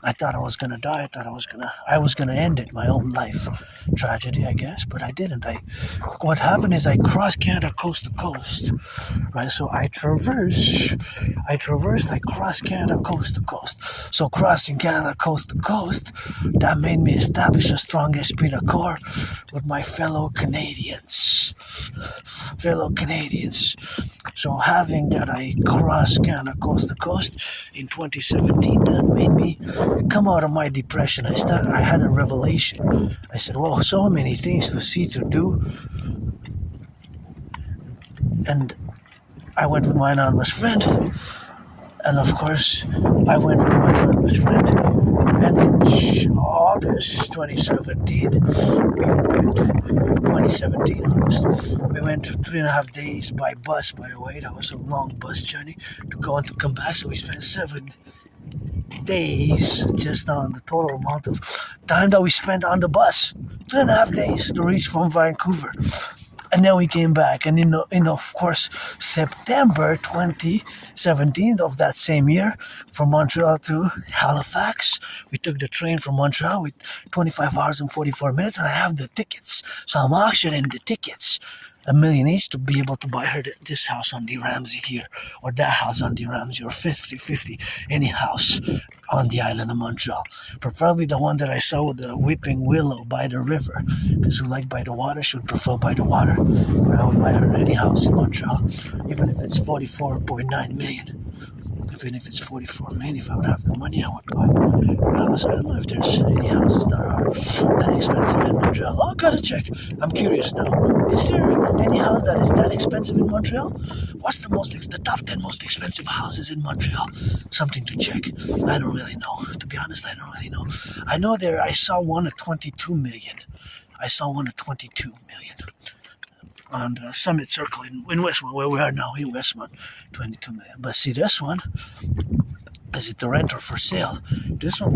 I thought I was gonna die. I was gonna end it, my own life. Tragedy, I guess, but I didn't. What happened is I crossed Canada coast to coast, right? So I crossed Canada coast to coast. So crossing Canada coast to coast, that made me establish a strong esprit de corps with my fellow Canadians. So having that I crossed Canada coast to coast in 2017, that made me come out of my depression. I had a revelation. I said, "Whoa, so many things to see, to do." And I went with my anonymous friend. And of course, I went with my anonymous friend. And in August 2017. We went 2017 August. We went 3.5 days by bus, by the way. That was a long bus journey to go and to come back. So we spent 7 days just on the total amount of time that we spent on the bus. 3.5 days to reach from Vancouver. And then we came back, and in of course September 2017 of that same year, from Montreal to Halifax, we took the train from Montreal with 25 hours and 44 minutes, and I have the tickets, so I'm auctioning the tickets, $1 million each, to be able to buy her this house on the Ramsey here, or that house on the Ramsey, or 50-50, any house on the island of Montreal. Preferably the one that I saw with the weeping willow by the river, because who like by the water should prefer by the water. But I would buy her any house in Montreal, even if it's 44.9 million. Even if it's 44 million, if I would have the money, I would buy a house. I don't know if there's any houses that are that expensive in Montreal. Oh, gotta check. I'm curious now. Is there any house that is that expensive in Montreal? What's the top 10 most expensive houses in Montreal? Something to check. I don't really know. To be honest, I don't really know. I know I saw one at 22 million. I saw one at 22 million. On the Summit Circle in Westmont, where we are now, in Westmont, 22 million. But see, this one, is it the rent or for sale? This one,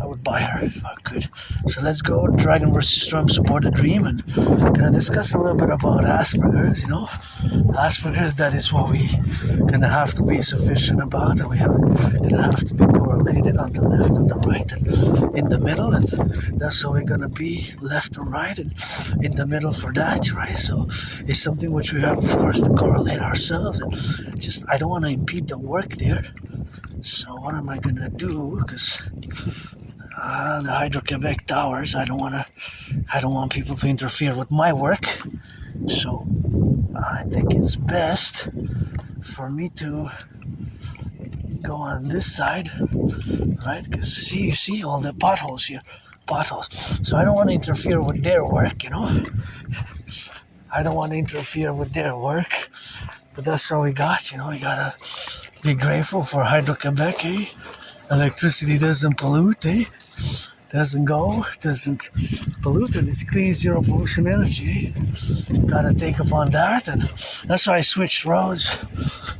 I would buy her if I could. So let's go, Dragon versus Storm, support the dream, and gonna discuss a little bit about Asperger's, Asperger's, that is what we gonna have to be sufficient about, and we gonna have to be correlated on the left and the right and in the middle, and that's how we're gonna be left and right and in the middle for that, right? So it's something which we have, of course, to correlate ourselves, and I don't want to impede the work there. So what am I gonna do? Because the Hydro-Quebec towers, I don't want people to interfere with my work. So I think it's best for me to go on this side, right? Because you see all the potholes here, So I don't want to interfere with their work, I don't want to interfere with their work, but that's all we got, We gotta be grateful for Hydro-Quebec, Electricity doesn't pollute, doesn't pollute, and it's clean, zero pollution energy. Gotta take upon that, and that's why I switched roads.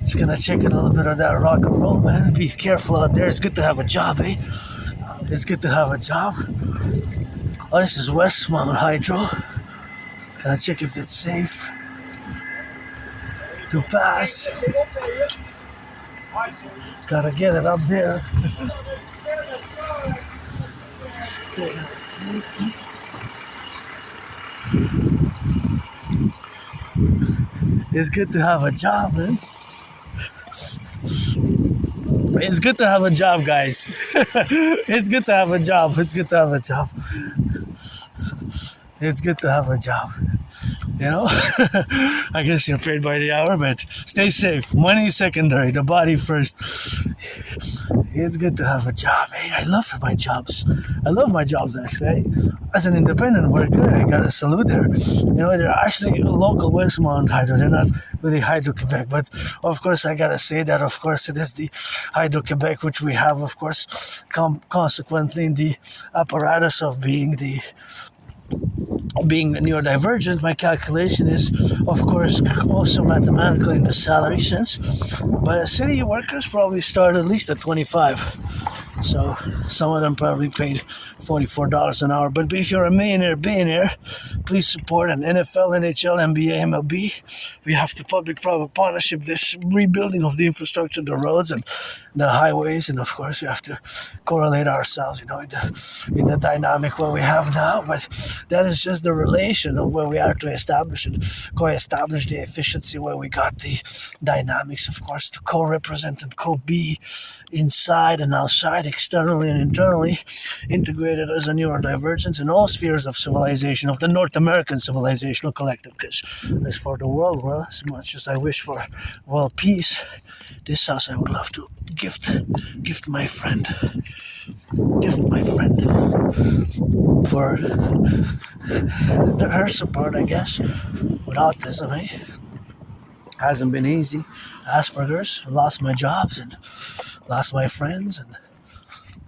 Just gonna check a little bit of that rock and roll, man. Be careful out there. It's good to have a job, It's good to have a job. Oh, this is Westmont Hydro. Gotta check if it's safe to pass. Gotta get it up there. It's good to have a job, man. It's good to have a job, guys. It's good to have a job. It's good to have a job. It's good to have a job. I guess you're paid by the hour, but stay safe. Money is secondary, the body first. It's good to have a job, I love my jobs. I love my jobs, actually. As an independent worker, I gotta salute her. They're actually local Westmont Hydro. They're not really Hydro-Quebec, but of course, I gotta say that, of course, it is the Hydro-Quebec, which we have, of course, consequently in the apparatus of being neurodivergent. My calculation is, of course, also mathematically in the salary sense, but city workers probably start at least at 25. So some of them probably paid $44 an hour. But if you're a billionaire, please support an NFL, NHL, NBA, MLB. We have the public-private partnership, this rebuilding of the infrastructure, the roads and the highways, and of course we have to correlate ourselves, in the dynamic where we have now. But that is just the relation of where we are to establish and co-establish the efficiency, where we got the dynamics, of course, to co-represent and co-be inside and outside, externally and internally, integrated as a neurodivergence in all spheres of civilization, of the North American civilizational collective. Because as for the world, well, as much as I wish for world peace, this house I would love to gift my friend for her support, I guess, with autism, Hasn't been easy. Asperger's, lost my jobs and lost my friends, and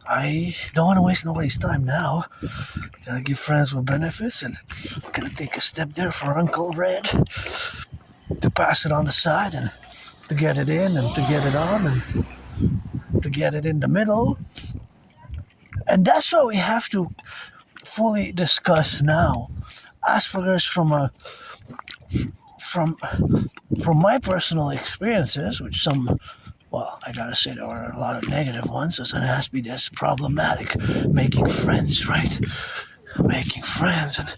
I don't want to waste nobody's time now. Gotta give friends with benefits, and gonna take a step there for Uncle Red to pass it on the side and to get it in and to get it on and to get it in the middle. And that's what we have to fully discuss now. Asperger's from my personal experiences, which I gotta say there were a lot of negative ones. As an Aspie, that's problematic. Making friends, right? Making friends and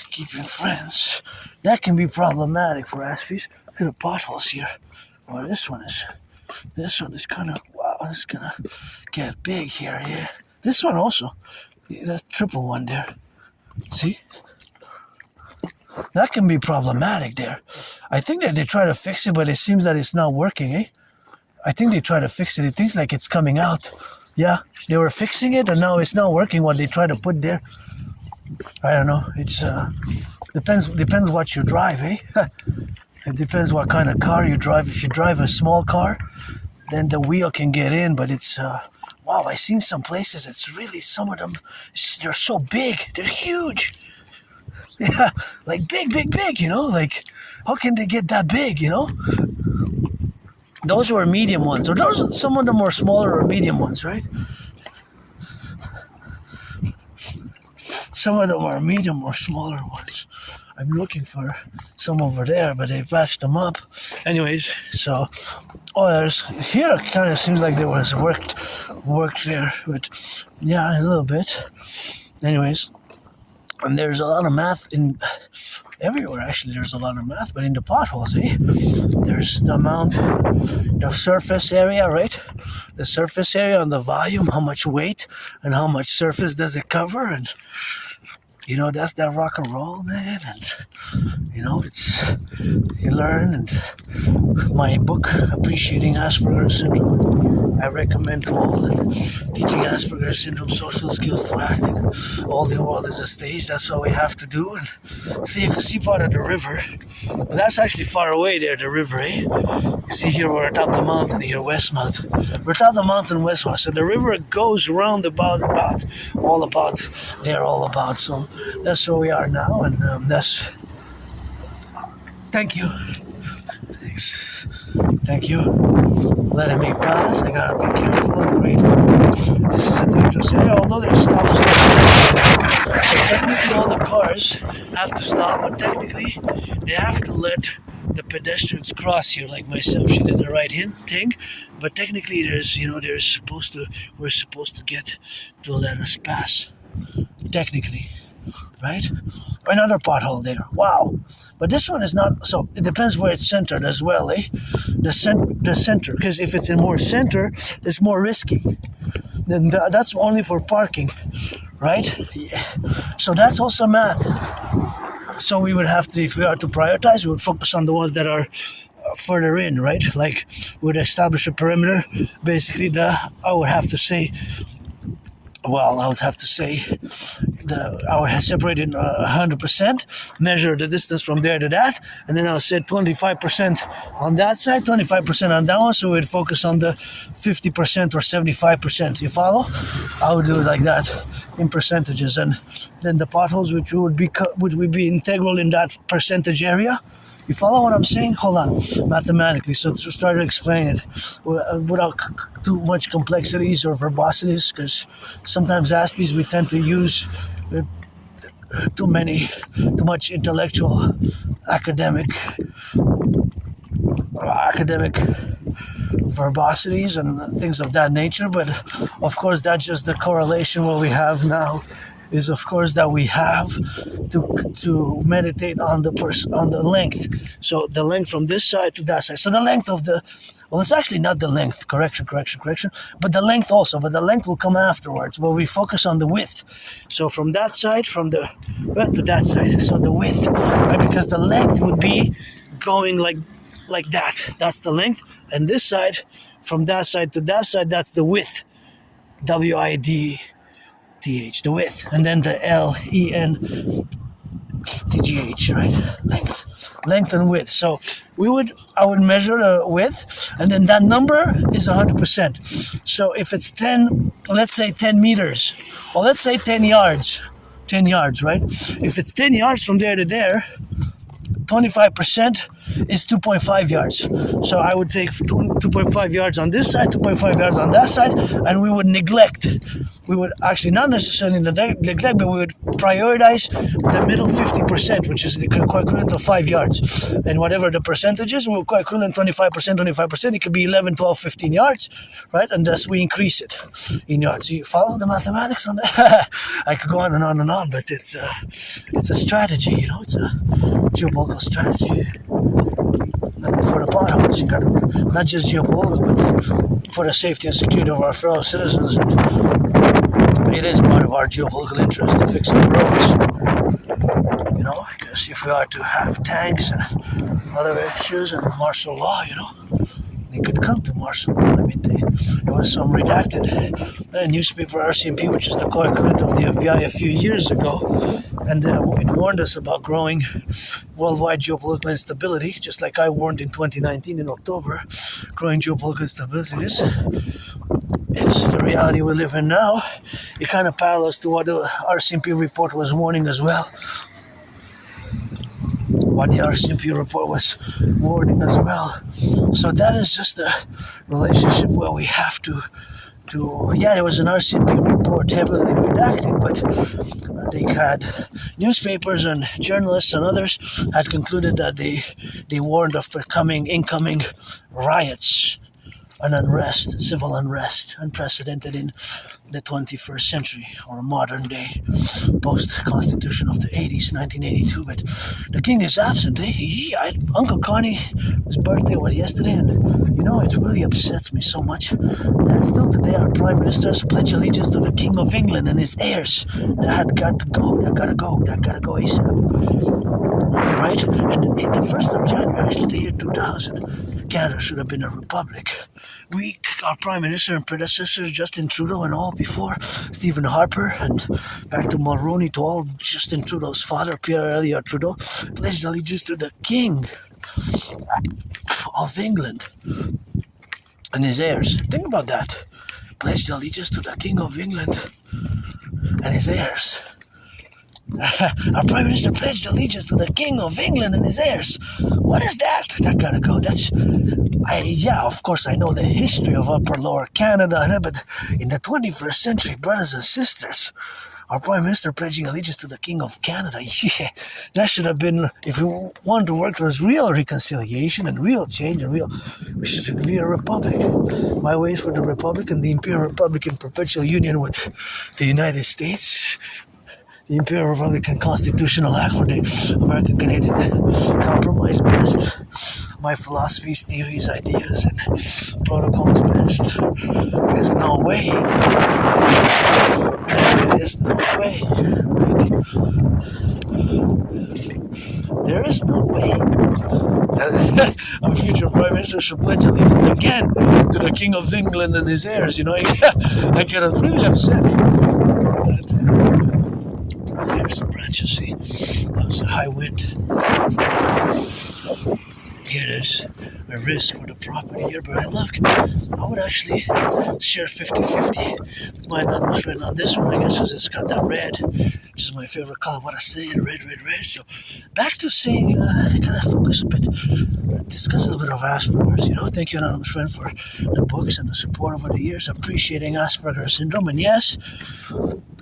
keeping friends. That can be problematic for Aspies. Look at the potholes here. Well, this one is kind of, wow, it's gonna get big here, yeah. This one also, that triple one there. See? That can be problematic there. I think that they try to fix it, but it seems that it's not working, eh? I think they try to fix it. It thinks like it's coming out. Yeah, they were fixing it, and now it's not working what they try to put there. I don't know. It's depends what you drive, eh? It depends what kind of car you drive. If you drive a small car, then the wheel can get in, but it's wow, I've seen some places, it's really, some of them, they're so big, they're huge. Yeah, like big, you know, like, how can they get that big, you know? Those were medium ones, or those, some of them were smaller or medium ones, right? Some of them are medium or smaller ones. I'm looking for some over there, but they patched them up. Anyways, so, there's, here it kind of seems like there was worked there, but yeah, a little bit. Anyways, and there's a lot of math in everywhere, actually. There's a lot of math, but in the potholes, eh? There's the amount, the surface area, right? The surface area and the volume, how much weight and how much surface does it cover, and you know, that's that rock and roll, man. And you know, it's, you learn. And my book, Appreciating Asperger's Syndrome, I recommend to all. And teaching Asperger's Syndrome social skills through acting. All the world is a stage. That's what we have to do. And see, you can see part of the river, but that's actually far away there, the river, eh? See, here we're atop the mountain, here, Westmount. We're atop the mountain, Westmount. So the river goes round all about. So that's where we are now, and that's. Thank you. Thanks. Thank you. Letting me pass. I gotta be careful and grateful. This is a dangerous area, although there's stop signs. So technically, all the cars have to stop, but technically, they have to let the pedestrians cross here, like myself. She did the right hand thing, but technically, we're supposed to get to let us pass. Technically. Right? Another pothole there. Wow. But this one is not, so it depends where it's centered as well, eh? The center, because if it's in more center, it's more risky. Then that's only for parking, right? Yeah. So that's also math. So we would have to, if we are to prioritize, we would focus on the ones that are further in, right? Like, we'd establish a perimeter. Basically, I would have to say I would have separated 100%, measure the distance from there to that, and then I would say 25% on that side, 25% on that one, so we'd focus on the 50% or 75%. You follow? I would do it like that in percentages, and then the potholes, which would be integral in that percentage area. You follow what I'm saying? Hold on, mathematically. So to start to explain it without too much complexities or verbosities, because sometimes Aspies we tend to use too much intellectual, academic verbosities and things of that nature. But of course, that's just the correlation what we have now. Is of course that we have to meditate on the length. So the length from this side to that side. So the length of it's actually not the length. Correction. But the length also. But the length will come afterwards. But we focus on the width. So from that side, to that side. So the width, right? Because the length would be going like that. That's the length. And this side, from that side to that side, that's the width. WIDTH, the width, and then the LENTGH, right? Length. length and width. So I would measure the width, and then that number is 100%. So if it's 10, let's say 10 meters, or let's say 10 yards, right? If it's 10 yards from there to there, 25% is 2.5 yards. So I would take 2.5 yards on this side, 2.5 yards on that side, and we would actually not necessarily neglect, but we would prioritize the middle 50%, which is the equivalent of 5 yards. And whatever the percentage is, we'll equivalent 25%, it could be 11, 12, 15 yards, right? And thus we increase it in yards. You follow the mathematics on that? I could go on and on and on, but it's a strategy, you know, it's a geopolitical strategy. For the potholes, you got not just geopolitical, but for the safety and security of our fellow citizens. It is part of our geopolitical interest to fix our roads. You know, because if we are to have tanks and other issues and martial law, you know, they could come to martial law. I mean, there was some redacted newspaper, RCMP, which is the core equivalent of the FBI a few years ago, and it warned us about growing worldwide geopolitical instability, just like I warned in 2019 in October. Growing geopolitical instability is the reality we live in now. It kind of parallels to what the RCMP report was warning as well. What the RCMP report was warning as well. So that is just a relationship where we have to there was an RCMP report heavily redacted, but they had newspapers and journalists and others had concluded that they warned of incoming riots and unrest, civil unrest, unprecedented in the 21st century or modern day, post-constitution of the 80s, 1982. But the king is absent. Uncle Connie's birthday was yesterday, and you know, it really upsets me so much that still today our prime ministers pledge allegiance to the King of England and his heirs. That gotta go ASAP. Right? And the 1st of January, actually the year 2000, Canada should have been a republic. Our Prime Minister and predecessors, Justin Trudeau and all before, Stephen Harper, and back to Mulroney, to all Justin Trudeau's father, Pierre Elliott Trudeau, pledged allegiance to the King of England and his heirs. Think about that. Pledged allegiance to the King of England and his heirs. Our Prime Minister pledged allegiance to the King of England and his heirs. What is that? That gotta go. Of course I know the history of Upper Lower Canada, but in the 21st century, brothers and sisters, our Prime Minister pledging allegiance to the King of Canada. Yeah, that should have been, if we want to work towards real reconciliation and real change and we should be a republic. My way is for the republic and the Imperial Republic in perpetual union with the United States. The Imperial Republican Constitutional Act for the American Canadian Compromise best. My philosophies, theories, ideas, and protocols best. There's no way. There is no way. There is no way that our future Prime Minister should pledge allegiance again to the King of England and his heirs. You know, I get really upset about that. There's some branches, see. That was a high wind. Here there's a risk for the property here, but I would actually share 50-50 with my anonymous friend on this one, I guess, because it's got that red, which is my favorite color. What I say, red. So back to saying, kind of focus a bit, discuss a little bit of Asperger's, you know. Thank you, anonymous friend, for the books and the support over the years, appreciating Asperger's syndrome. And yes,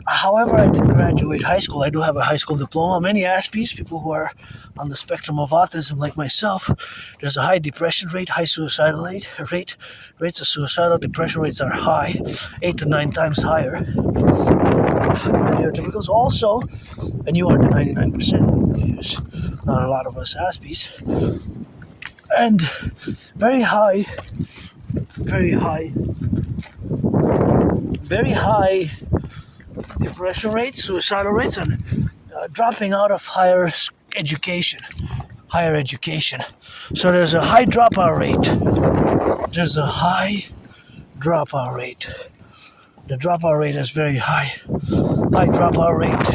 however, I didn't graduate high school. I do have a high school diploma. Many Aspies, people who are on the spectrum of autism like myself, there's a high depression rate, high suicidal rate. Rates of suicidal depression rates are high, 8 to 9 times higher than neurotypicals. Also, and you are the 99%, there's not a lot of us Aspies, and very high depression rates, suicidal rates, and dropping out of higher education. So there's a high dropout rate. The dropout rate is very high. High dropout rate.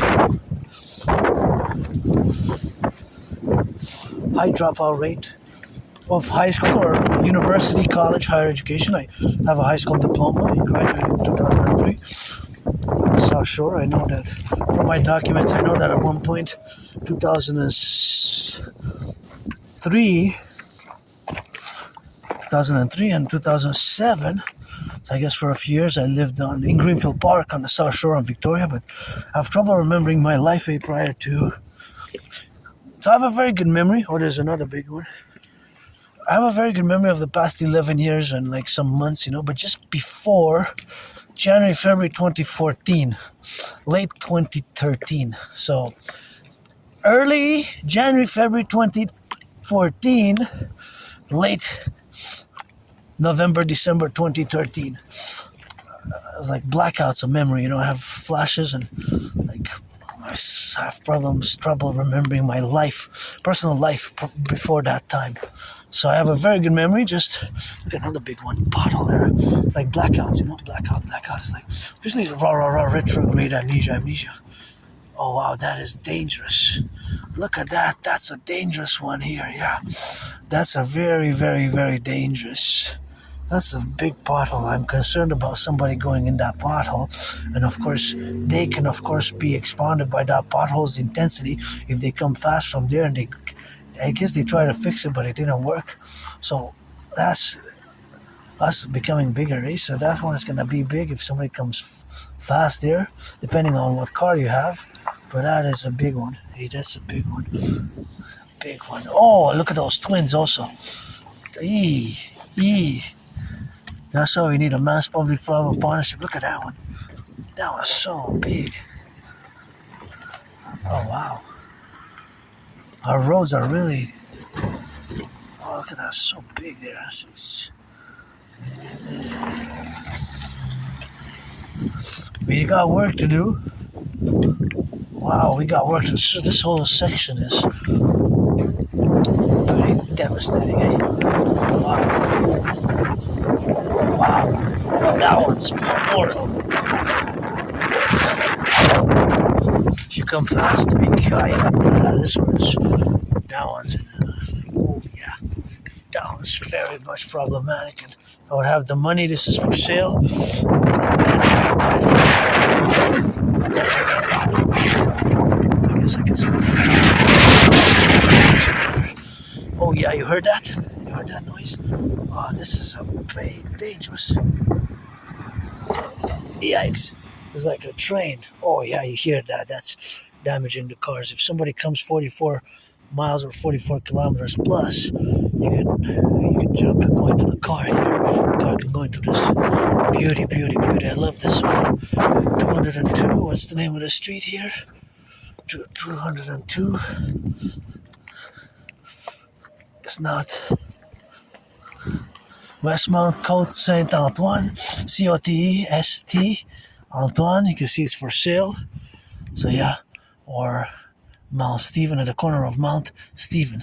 high dropout rate of high school or university, college, higher education. I have a high school diploma. I graduated in 2003 on the South Shore. I know that from my documents, I know that at one point, 2003 and 2007. So I guess for a few years I lived in Greenfield Park on the South Shore in Victoria, but I have trouble remembering my life prior to. So I have a very good memory. Oh, there's another big one. I have a very good memory of the past 11 years and like some months, but just before January, February 2014, late 2013. So early January, February 2014, late November, December 2013. It's like blackouts of memory, I have flashes and like I have trouble remembering my life, personal life before that time. So I have a very good memory. Just look at another big one, pothole there. It's like blackouts, blackout. It's like usually retrograde amnesia. Oh wow, that is dangerous. Look at that. That's a dangerous one here. Yeah, that's a very, very, very dangerous. That's a big pothole. I'm concerned about somebody going in that pothole. And of course, they can of course be expounded by that pothole's intensity if they come fast from there and I guess they try to fix it, but it didn't work. So that's us becoming bigger, eh? So that one is going to be big if somebody comes fast there, depending on what car you have. But that is a big one. Hey, that's a big one. Big one. Oh, look at those twins also. That's why we need a mass public-private partnership. Look at that one. That was so big. Oh, wow. Our roads are really... Oh, look at that. So big there. We got work to do. Wow, we got work to do. This whole section is pretty devastating, eh? Wow, that one's mortal. If you come fast, to be quiet. This one's, that one's, oh yeah, that one's very much problematic. And I would have the money. This is for sale. I guess I can sell it for. Oh yeah, you heard that? You heard that noise? Oh, this is a very dangerous. Yikes. It's like a train. Oh yeah, you hear that. That's damaging the cars. If somebody comes 44 miles or 44 kilometers plus, you can jump and go into the car here. The car can go into this. Beauty. I love this one. 202. What's the name of the street here? 202. It's not. Westmount Côte Saint Antoine, COTE Antoine. You can see it's for sale. So yeah, or Mount Stephen at the corner of Mount Stephen.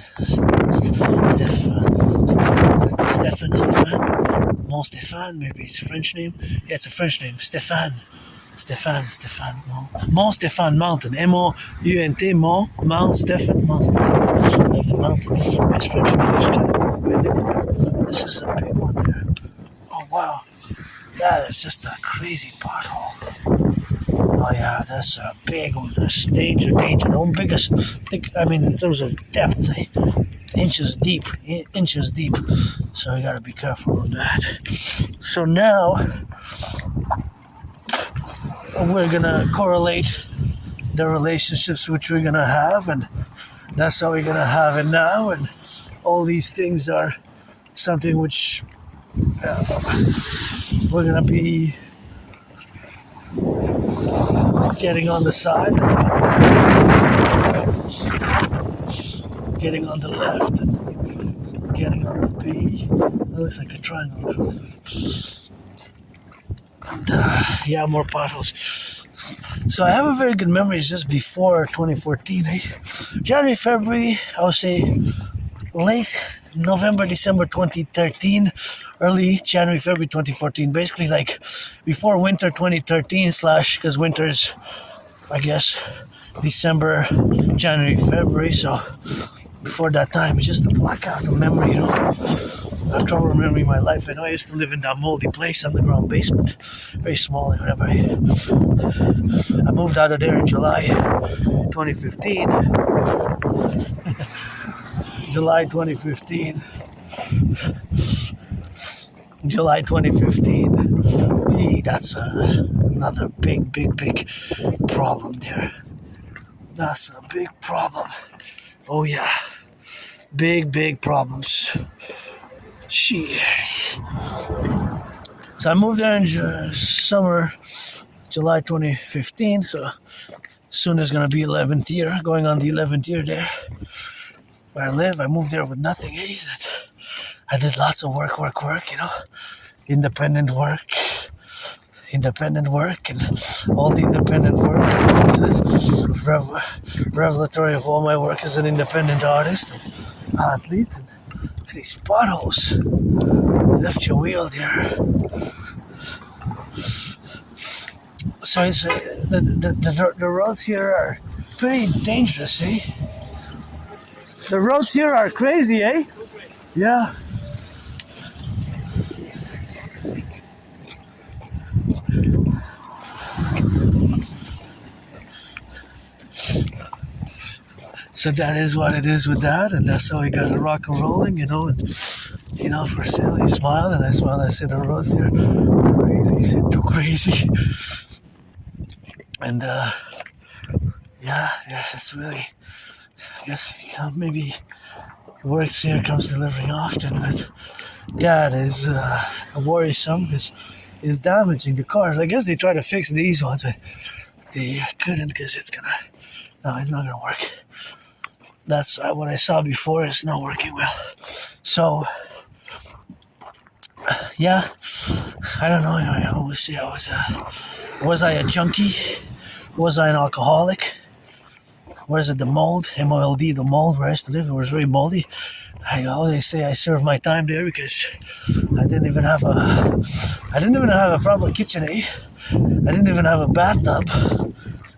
Mont Stéphane, maybe it's a French name. Yeah, it's a French name. Stéphane. No. Mont Stéphane Mountain. M-O-U-N-T, Mont Stéphane. Like the mountain. It's French and English kind of both. This is a big one there. Oh wow. That is just a crazy pothole. Oh yeah, that's a big one. That's danger. The biggest, in terms of depth, inches deep. So you gotta be careful of that. So now, we're gonna correlate the relationships which we're gonna have, and that's how we're gonna have it now. And all these things are something which we're gonna be getting on the side, getting on the left, and getting on the B. It looks like a triangle. And more potholes. So I have a very good memories just before 2014. January, February, I would say late November, December 2013, early January, February 2014. Basically like before winter 2013 / because winter's, I guess, December, January, February. So before that time, it's just a blackout of memory, you know. I have trouble remembering my life. I know I used to live in that moldy place, underground basement, very small. And whatever. I moved out of there in July 2015. July 2015. July 2015. That's another big problem there. That's a big problem. Oh yeah, big problems. So I moved there in summer, July 2015. So soon is gonna be 11th year, going on the 11th year there where I live. I moved there with nothing. I did lots of work, you know, independent work, and all the independent work is revelatory of all my work as an independent artist, athlete. And these potholes left your wheel there. So it's, the roads here are pretty dangerous, eh? The roads here are crazy, eh? Yeah. So that is what it is with that, and that's how we got it rock and rolling, you know. And you know, for sale, he smiled, and I smiled. I said, "The roads there are crazy." He said, "Too crazy." And yes, it's really. I guess maybe he works here, comes delivering often, but that is worrisome because it's damaging the cars. I guess they try to fix these ones, but they couldn't because it's not gonna work. That's what I saw before. It's not working well. So, yeah, I don't know. I always say was I a junkie? Was I an alcoholic? Was it the mold? MOLD, the mold where I used to live? It was very moldy. I always say I served my time there because I didn't even have a proper kitchen, eh? I didn't even have a bathtub.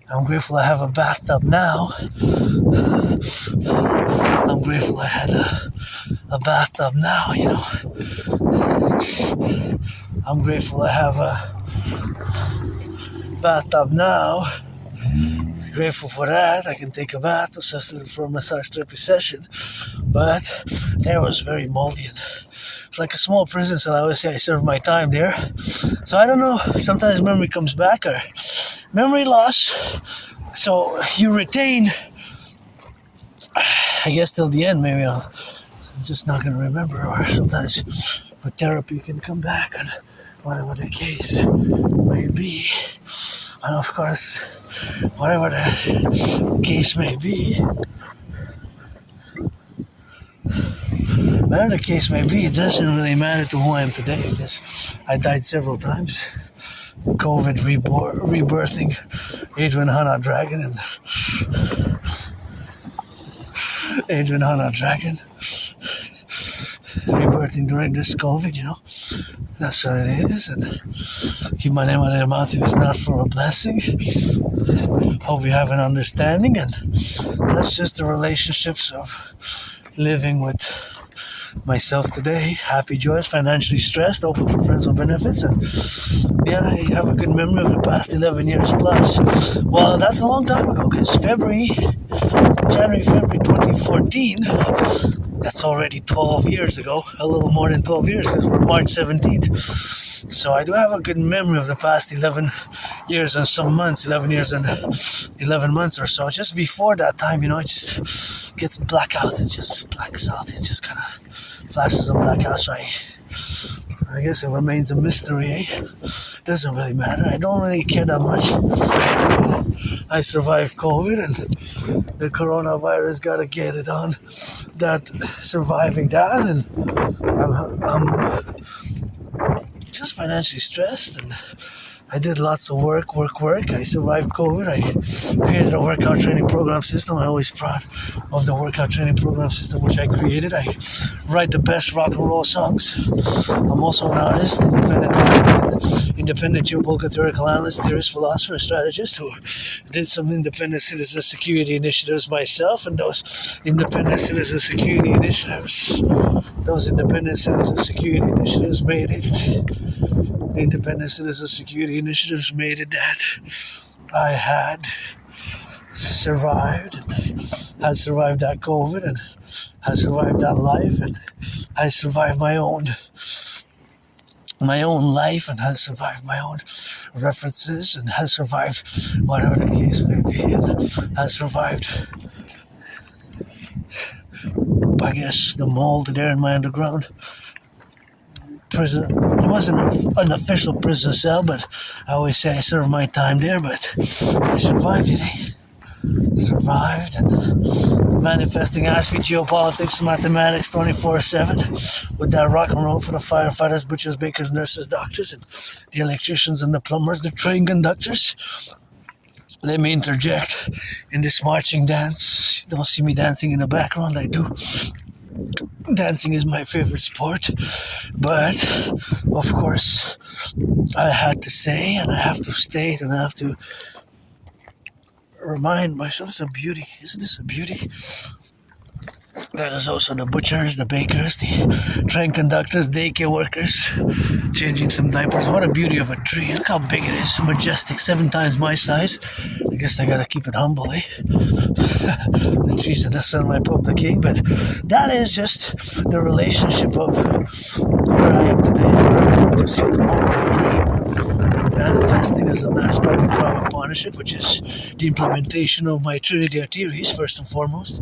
I'm grateful I have a bathtub now. I'm grateful I had a bathtub now, you know. I'm grateful I have a bathtub now. Grateful for that. I can take a bath for a massage therapy session. But there was very moldy and it's like a small prison, so I always say I served my time there. So I don't know, sometimes memory comes back or memory loss. So you retain, I guess till the end, maybe I'm just not going to remember, or sometimes with therapy you can come back and whatever the case may be. And of course, whatever the case may be, it doesn't really matter to who I am today because I died several times. COVID rebirthing Adrian Hanna Dragon and rebirthing during this COVID, you know. That's what it is, and keep my name out of your mouth if it's not for a blessing. Hope you have an understanding, and that's just the relationships of living with myself today. Happy, joyous, financially stressed, open for friends with benefits, and yeah, I have a good memory of the past 11 years plus. Well, that's a long time ago, because February 2014, that's already 12 years ago, a little more than 12 years, because we're March 17th. So I do have a good memory of the past 11 years and some months, 11 years and 11 months or so. Just before that time, you know, it just gets black out. It just blacks out. It just kind of flashes of black out. So I guess it remains a mystery, eh? Doesn't really matter. I don't really care that much. I survived COVID and the coronavirus got to get it on that, surviving that, and I'm just financially stressed and I did lots of work. I survived COVID. I created a workout training program system. I'm always proud of the workout training program system which I created. I write the best rock and roll songs. I'm also an artist, independent geopolitical theoretical analyst, theorist, philosopher, strategist who did some independent citizen security initiatives myself, and those independent citizen security initiatives made it. The independent citizen security initiatives made it that I had survived that COVID, and had survived that life, and I survived my own life, and has survived my own references, and has survived whatever the case may be, and has survived, I guess, the mold there in my underground prison. It wasn't an official prison cell, but I always say I served my time there, but I survived it. Survived, and manifesting Aspie geopolitics, mathematics 24/7 with that rock and roll for the firefighters, butchers, bakers, nurses, doctors, and the electricians and the plumbers, the train conductors. Let me interject in this marching dance. You don't see me dancing in the background, I do. Dancing is my favorite sport, but of course I had to say, and I have to state, and I have to remind myself, it's a beauty. Isn't this a beauty? That is also the butchers, the bakers, the train conductors, daycare workers, changing some diapers. What a beauty of a tree. Look how big it is. Majestic, 7 times my size. I guess I gotta keep it humble, eh? The trees in the sun might pop the king, but that is just the relationship of where I am today, where I want to see tomorrow, my dream. Manifesting as a mass public-private partnership, which is the implementation of my Trinity theories, first and foremost.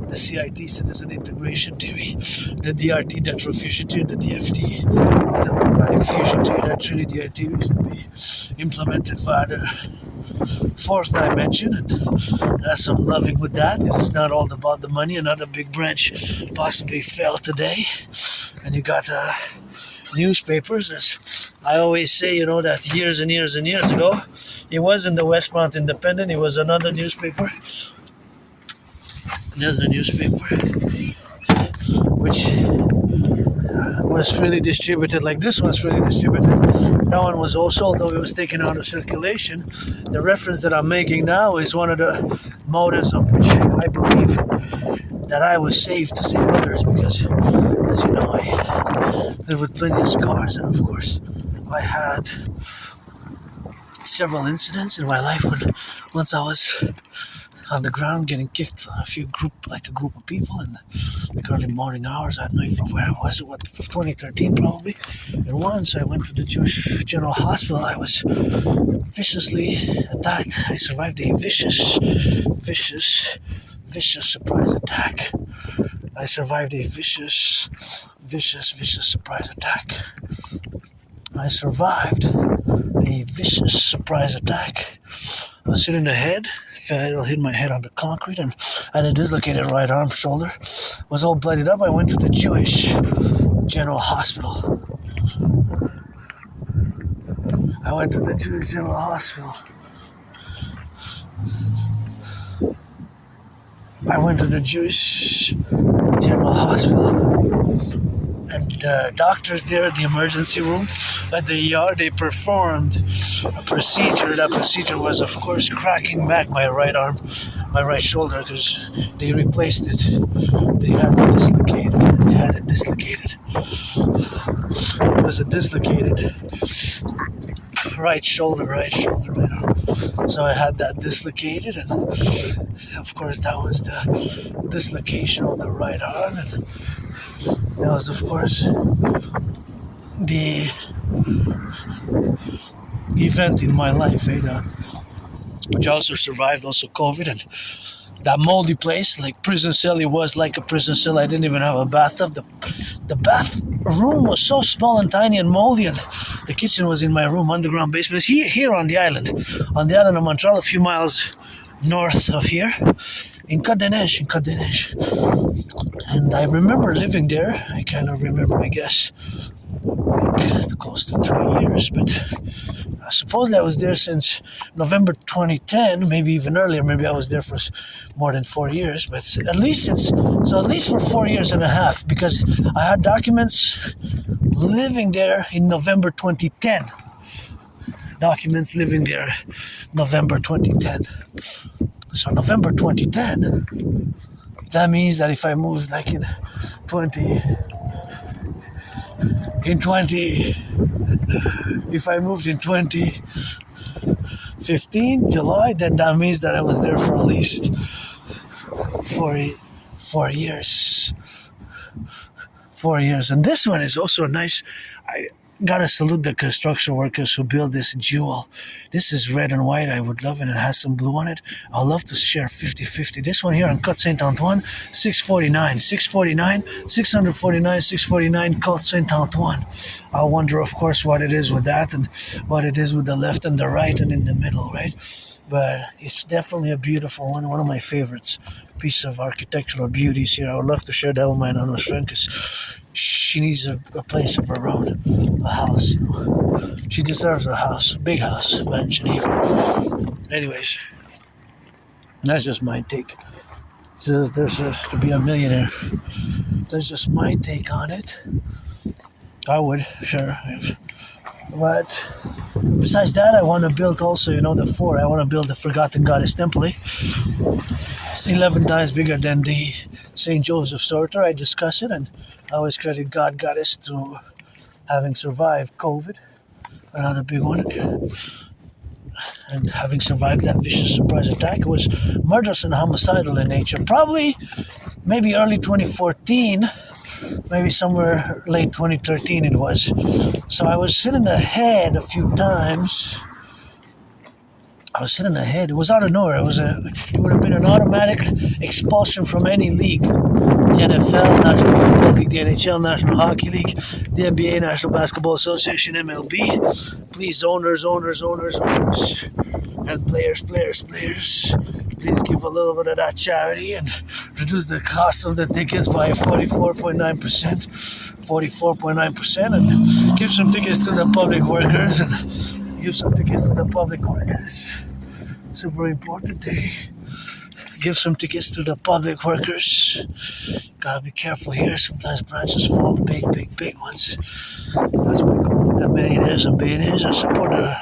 The CIT, citizen integration theory, the DRT, Dutch fusion theory, the DFT, democratic fusion theory, that Trinity theories to be implemented via the 4th dimension, and that's some loving with that. This is not all about the money. Another big branch possibly fell today, and you got newspapers. As I always say, that years and years and years ago, it wasn't the Westmount Independent, it was another newspaper. There's a newspaper which was freely distributed, like this one's freely distributed. That one was also, although it was taken out of circulation. The reference that I'm making now is one of the motives of which I believe that I was saved to save others, because, as you know, I live with plenty of scars, and of course, I had several incidents in my life when once I was on the ground getting kicked by a group of people in the early morning hours. I don't know where was it, 2013 probably. And once I went to the Jewish General Hospital, I was viciously attacked. I survived a vicious surprise attack. I survived a vicious surprise attack. I survived a vicious surprise attack. I was sitting in the head, fell, hit my head on the concrete, and I had a dislocated right arm, shoulder. Was all bloodied up. I went to the Jewish General Hospital. I went to the Jewish General Hospital. And the doctors there at the emergency room, at the ER, they performed a procedure. That procedure was, of course, cracking back my right arm, my right shoulder, because they replaced it. They had it dislocated. It was a dislocated right shoulder, right arm. So I had that dislocated, and of course that was the dislocation of the right arm, and that was, of course, the event in my life, which I also survived, also COVID, and that moldy place, like prison cell. It was like a prison cell. I didn't even have a bathtub. The bathroom was so small and tiny and moldy, and the kitchen was in my room, underground basement. Here on the island of Montreal, a few miles north of here, in Cadenesh, and I remember living there. I kind of remember, I guess, like close to 3 years, but supposedly I was there since November 2010, maybe even earlier. Maybe I was there for more than 4 years, but at least for 4 years and a half, because I had documents living there in November 2010. Documents living there, November 2010. So November 2010, that means that if I moved like in 20, if I moved in 2015, July, then that means that I was there for at least 4 years. 4 years. And this one is also nice. I gotta salute the construction workers who build this jewel. This is red and white. I would love it. It has some blue on it. I'll love to share 50-50. This one here on Côte Saint-Antoine, 649, 649, Côte Saint-Antoine. I wonder, of course, what it is with that and what it is with the left and the right and in the middle, right? But it's definitely a beautiful one of my favorites. Piece of architectural beauties here. I would love to share that with my anonymous friend, because she needs a place of her own, a house. She deserves a house, big house, mansion even. Anyways, that's just my take. So there's just to be a millionaire. That's just my take on it. I would, sure. But besides that, I want to build also, the 4. I want to build the Forgotten Goddess Temple. It's 11 times bigger than the St. Joseph's Sorter. I discuss it, and I always credit God Goddess to having survived COVID, another big one, and having survived that vicious surprise attack. It was murderous and homicidal in nature. Probably, maybe early 2014, maybe somewhere late 2013 it was. So I was hitting the head a few times. It was out of nowhere. It would have been an automatic expulsion from any league. The NFL, National Football League, the NHL, National Hockey League, the NBA, National Basketball Association, MLB. Please, owners, and players, please give a little bit of that charity and reduce the cost of the tickets by 44.9%, and give some tickets to the public workers, Super important, give some tickets to the public workers. Gotta be careful here. Sometimes branches fall, big ones. That's why I call it the millionaires and billionaires. I support the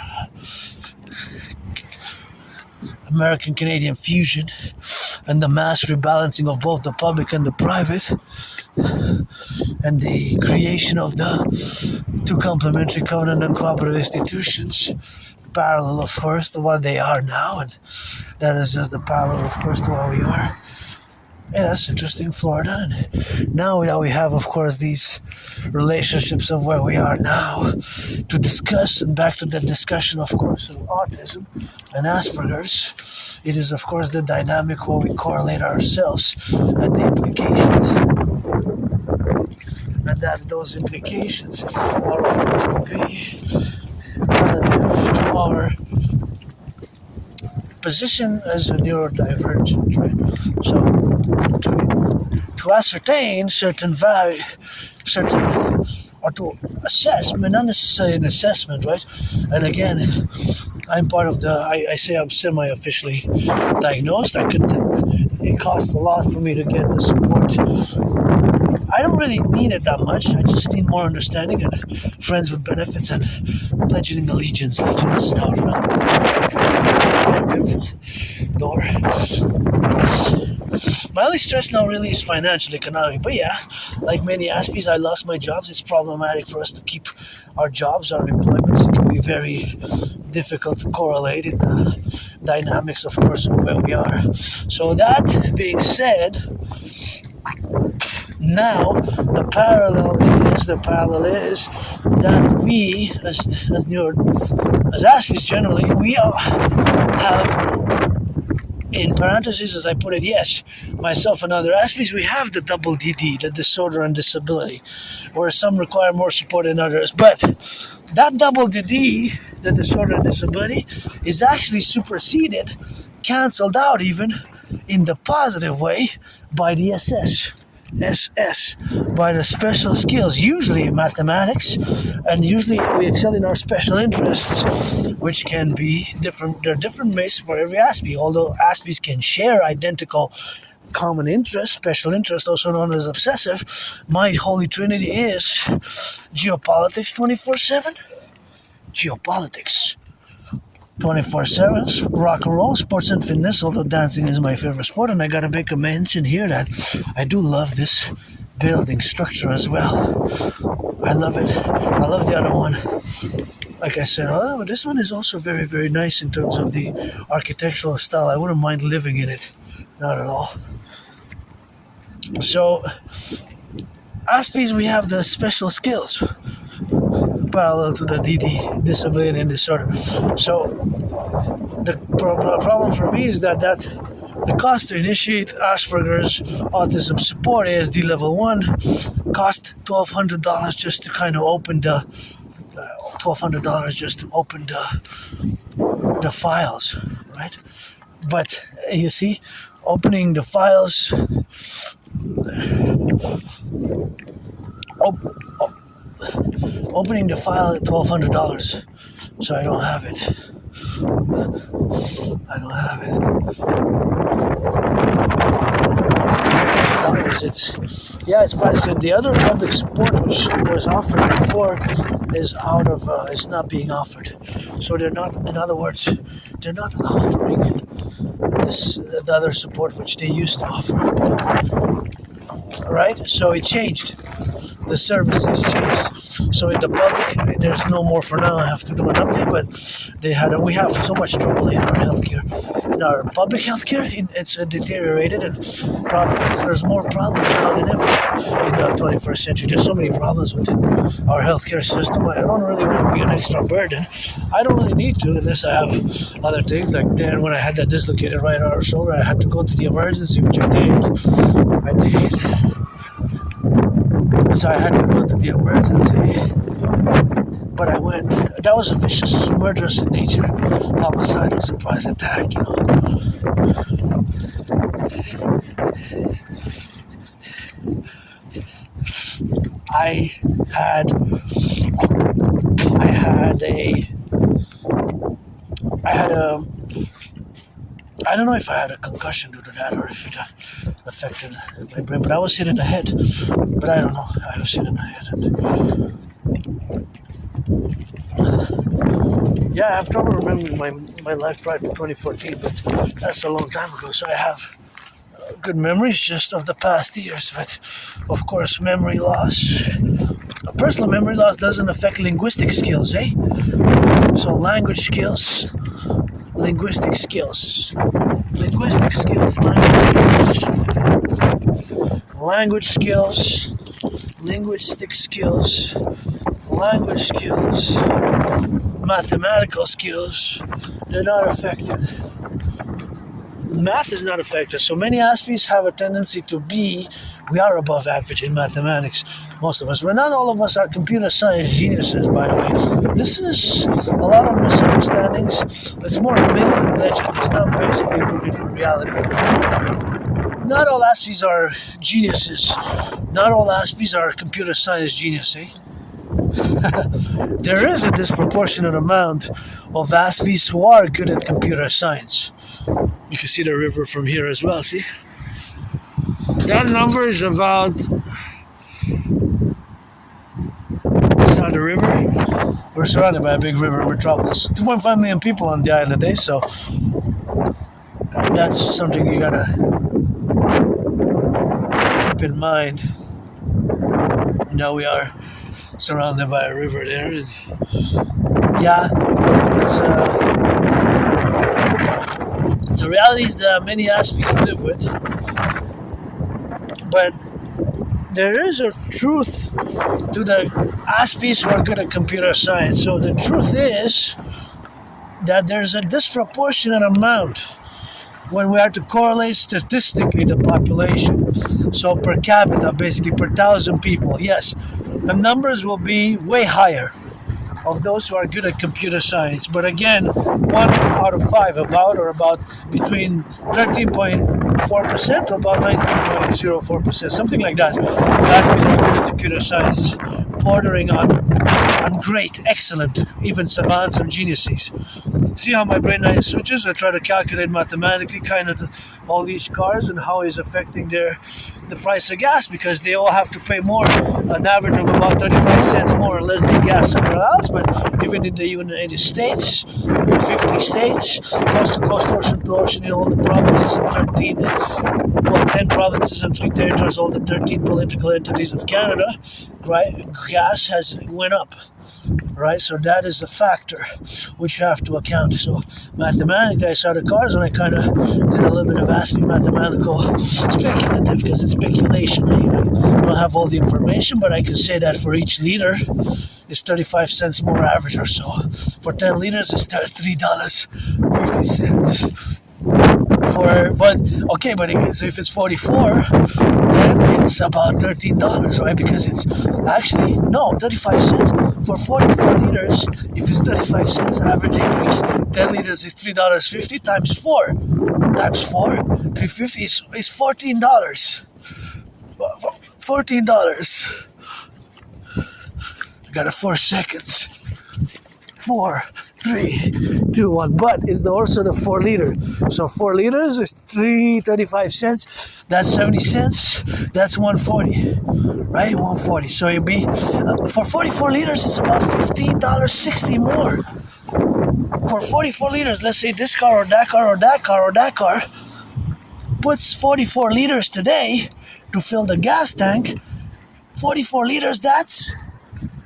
American Canadian fusion and the mass rebalancing of both the public and the private, and the creation of the two complementary covenant and cooperative institutions, parallel, of course, to what they are now, and that is just the parallel, of course, to what we are. Yeah, that's interesting, Florida. And now we have, of course, these relationships of where we are now to discuss, and back to the discussion, of course, of autism and Asperger's. It is, of course, the dynamic where we correlate ourselves and the implications. And that those implications are, of course, to be relative to our position as a neurodivergent, right? So to ascertain certain value, or to assess, not necessarily an assessment, right? And again, I'm part of I say I'm semi-officially diagnosed. It costs a lot for me to get the support. I don't really need it that much. I just need more understanding and friends with benefits and pledging allegiance. Allegiance down around. Beautiful door. My only stress now really is financial, economic. But yeah, like many Aspies, I lost my jobs. It's problematic for us to keep our jobs, our employments. It can be very difficult to correlate in the dynamics, of course, of where we are. So that being said, now the parallel is that we, as Aspies generally, we have, in parentheses, as I put it, yes, myself and other Aspies, we have the double dedie, the disorder and disability, where some require more support than others. But that double dedie, the disorder and disability, is actually superseded cancelled out even in the positive way by the SS, by the special skills, usually in mathematics, and usually we excel in our special interests, which can be different. There are different ways for every Aspie, although Aspies can share identical common interest, special interest, also known as obsessive. My holy trinity is geopolitics 24/7, geopolitics 24/7, rock and roll, sports and fitness, although dancing is my favorite sport. And I gotta make a mention here that I do love this building structure as well. I love it. I love the other one. Like I said, but this one is also very, very nice in terms of the architectural style. I wouldn't mind living in it. Not at all. So, Aspies, we have the special skills parallel to the dedie, disability and disorder. So the problem for me is that the cost to initiate Asperger's autism support ASD level 1 cost $1,200 just to kind of open the $1,200 just to open the files, right? But you see, opening the files. Opening the file at $1,200, so I don't have it. It's pricey. The other public support which was offered before is is not being offered. So they're not. In other words, they're not offering the other support which they used to offer. Right? So it changed. The services changed. So in the public, there's no more for now. I have to do an update, but we have so much trouble in our healthcare. In our public healthcare, it's deteriorated, and there's more problems now than ever in the 21st century. There's so many problems with our healthcare system. I don't really want to be an extra burden. I don't really need to unless I have other things. Like then when I had that dislocated right arm shoulder, I had to go to the emergency, which I did. So I had to go to the emergency, but I went. That was a vicious, murderous in nature, homicidal surprise attack, you know. I don't know if I had a concussion due to that or if it affected my brain, but I was hit in the head. But I don't know. I was hit in the head. Yeah, I have trouble remembering my life prior to 2014, but that's a long time ago. So I have good memories just of the past years, but of course, memory loss. Personal memory loss doesn't affect linguistic skills, eh? So language skills. Linguistic skills, language skills, mathematical skills, they're not affected. Math is not affected. So many Aspies have a tendency we are above average in mathematics, most of us. But not all of us are computer science geniuses, by the way. This is a lot of misunderstandings. It's more myth than legend. It's not basically rooted in reality. Not all Aspies are geniuses. Not all Aspies are computer science geniuses, eh? There is a disproportionate amount of Aspies who are good at computer science. You can see the river from here as well, see? That number is about... It's not the river. We're surrounded by a big river metropolis. 2.5 million people on the island, eh? So that's something you gotta keep in mind. Now we are surrounded by a river there. And yeah, it's a reality that many Aspies live with. But there is a truth to the Aspies who are good at computer science. So the truth is that there's a disproportionate amount when we are to correlate statistically the population. So per capita, basically per 1,000 people, yes, the numbers will be way higher of those who are good at computer science. But again, 1 out of 5 about between 13.4% to about 19.04%, something like that. Aspies are good at computer science, bordering on great, excellent, even savants or geniuses. See how my brain switches? I try to calculate mathematically kind of all these cars and how it's affecting the price of gas, because they all have to pay more, an average of about 35 cents more unless they gas somewhere else. But even in the United States, 50 states, coast to coast, ocean to ocean, in all the provinces and 10 provinces and 3 territories, all the 13 political entities of Canada, right? Gas has went up. Right, so that is a factor which you have to account. So mathematically, I saw the cars and I kind of did a little bit of Aspie mathematical speculative, because it's speculation. I don't have all the information, but I can say that for each liter, it's 35 cents more average or so. For 10 liters, it's $3.50. So if it's 44, then it's about $13, right? Because it's actually 35 cents for 44 liters. If it's 35 cents average increase, 10 liters is $3.50 times 4. Times 4, $3.50 is $14. $14. I got 4 seconds. 4, 3, 2, 1. But it's also the 4 liter. So 4 liters is 3.35 cents. That's 70 cents. That's 140, right? 140. So it'd be for 44 liters, it's about $15.60 more. For 44 liters, let's say this car or that car or that car or that car puts 44 liters today to fill the gas tank. 44 liters, that's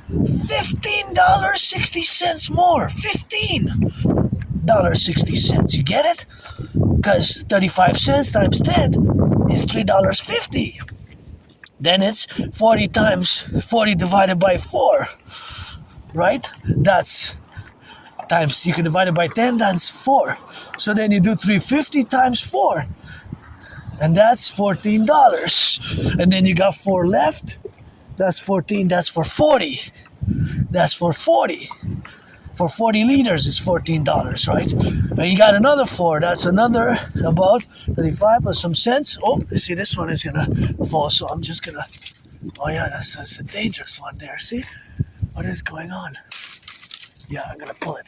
$15.60 more. $15.60. You get it? Because 35 cents times 10 is $3.50. Then it's 40 divided by 4. Right? That's times, you can divide it by 10 times 4. So then you do 350 times 4. And that's $14. And then you got 4 left. That's 14. That's for 40. That's for 40. For 40 liters, it's $14, right? And you got another 4. That's another about 35 plus some cents. Oh, you see, this one is going to fall. So I'm just going to... Oh, yeah, that's a dangerous one there. See? What is going on? Yeah, I'm going to pull it.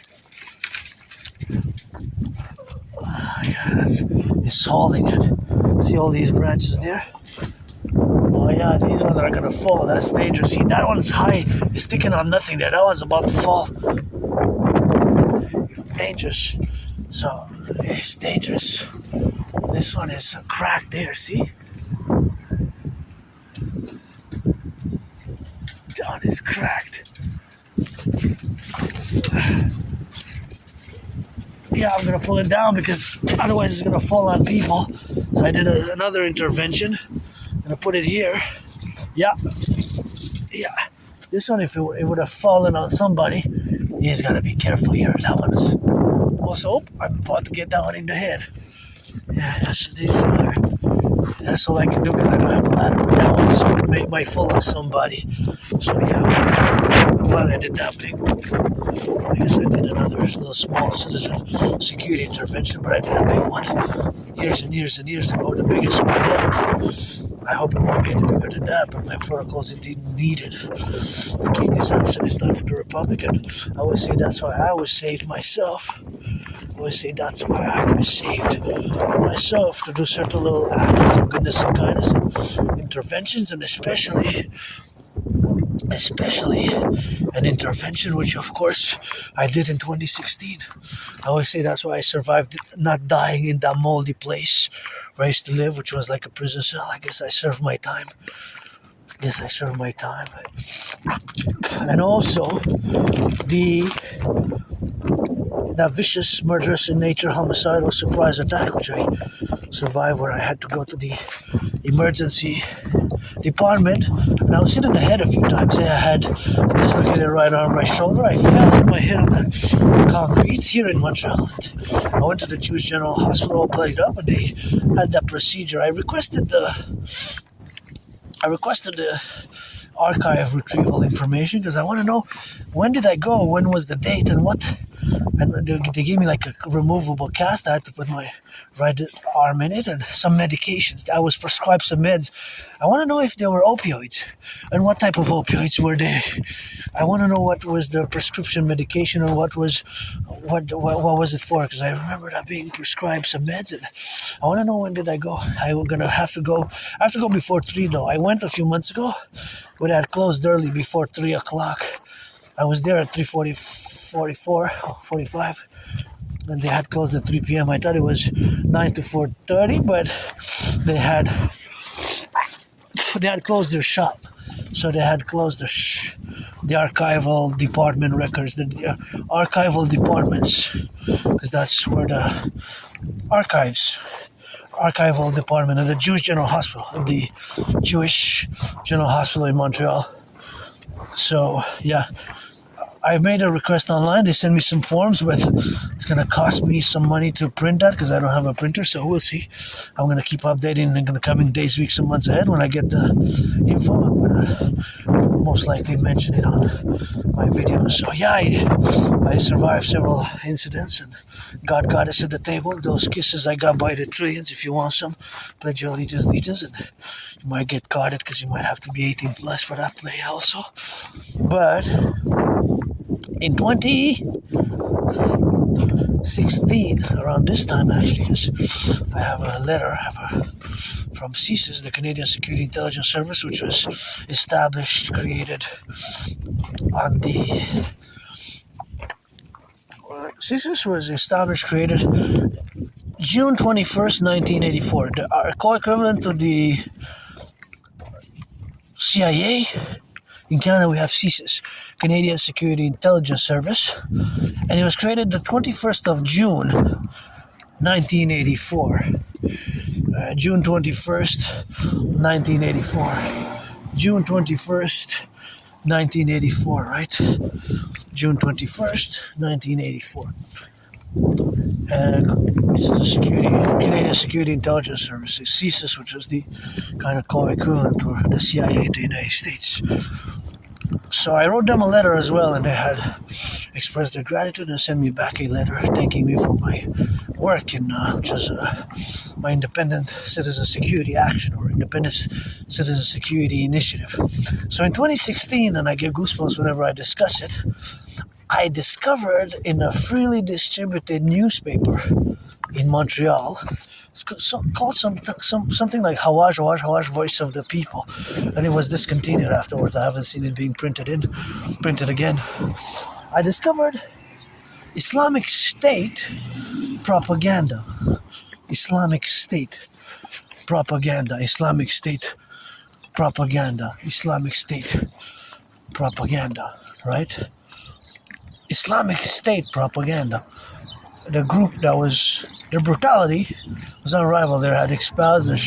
Yeah, it's holding it. See all these branches there? Oh yeah, these ones are gonna fall. That's dangerous. See, that one's high. It's sticking on nothing there. That one's about to fall. It's dangerous. So, it's dangerous. This one is cracked there, see? That one is cracked. Yeah, I'm gonna pull it down because otherwise it's gonna fall on people. So I did another intervention. I'm gonna put it here. Yeah. This one, if it would have fallen on somebody, he's gotta be careful here. That one is also. I'm about to get that one in the head. Yeah, that's all I can do because I don't have a ladder. But that one's might fall on somebody. So yeah, I'm glad I did that big one. I guess I did another little small citizen security intervention, but I did a big one years and years and years ago, the biggest one yet. I hope it won't get any bigger than that, but my protocol is indeed needed. The king is absent, it's time for the republic, and I always say that's why I was saved myself. I always say that's why I was saved myself, to do certain little acts of goodness and kindness and interventions, and especially an intervention which of course I did in 2016. I always say that's why I survived not dying in that moldy place where I used to live, which was like a prison cell. I guess I served my time. And also that vicious, murderous in nature, homicidal surprise attack, which I survived, where I had to go to the emergency department, and I was hit in the head a few times. I had a dislocated right arm, right shoulder. I fell, hit my head on the concrete here in Montreal. I went to the Jewish General Hospital, all bloodied up, and they had that procedure. I requested the archive retrieval information because I want to know when did I go, when was the date, and what. And they gave me like a removable cast. I had to put my right arm in it and some medications. I was prescribed some meds. I want to know if they were opioids and what type of opioids were they. I want to know what was the prescription medication or what was it for, because I remember that being prescribed some meds. And I want to know when did I go. I'm gonna have to go. I have to go before 3 though. I went a few months ago, but I had closed early before 3 o'clock. I was there at 3:45, and they had closed at 3 p.m. I thought it was 9 to 4:30, but they had closed their shop. So they had closed the archival department records, the archival departments, because that's where the archival department of the Jewish General Hospital, the Jewish General Hospital in Montreal. So yeah, I made a request online. They sent me some forms, but it's going to cost me some money to print that because I don't have a printer, so we'll see. I'm going to keep updating in the coming days, weeks, and months ahead. When I get the info, I'm going to most likely mention it on my videos. So yeah, I survived several incidents, and God got us at the table. Those kisses I got by the trillions. If you want some, pledge your allegiance, and you might get carded because you might have to be 18 plus for that play also. But in 2016, around this time actually, because I have a letter from CSIS, the Canadian Security Intelligence Service, which was created on the... CSIS was created June 21st, 1984. The co-equivalent to the CIA. In Canada, we have CSIS, Canadian Security Intelligence Service, and it was created the 21st of June, 1984. June 21st, 1984. June 21st, 1984, right? June 21st, 1984. It's the Canadian Security Intelligence Service, CSIS, which was the kind of co-equivalent to the CIA in the United States. So I wrote them a letter as well, and they had expressed their gratitude and sent me back a letter thanking me for my work in, which is my Independent Citizen Security Action, or Independent Citizen Security Initiative. So in 2016, and I get goosebumps whenever I discuss it, I discovered in a freely distributed newspaper in Montreal, it's called something like Hawaj, Voice of the People, and it was discontinued afterwards. I haven't seen it being printed again. I discovered Islamic State propaganda, Islamic State propaganda, Islamic State propaganda, Islamic State propaganda, right? Islamic State propaganda. The group that was, their brutality was unrivaled. They had espoused and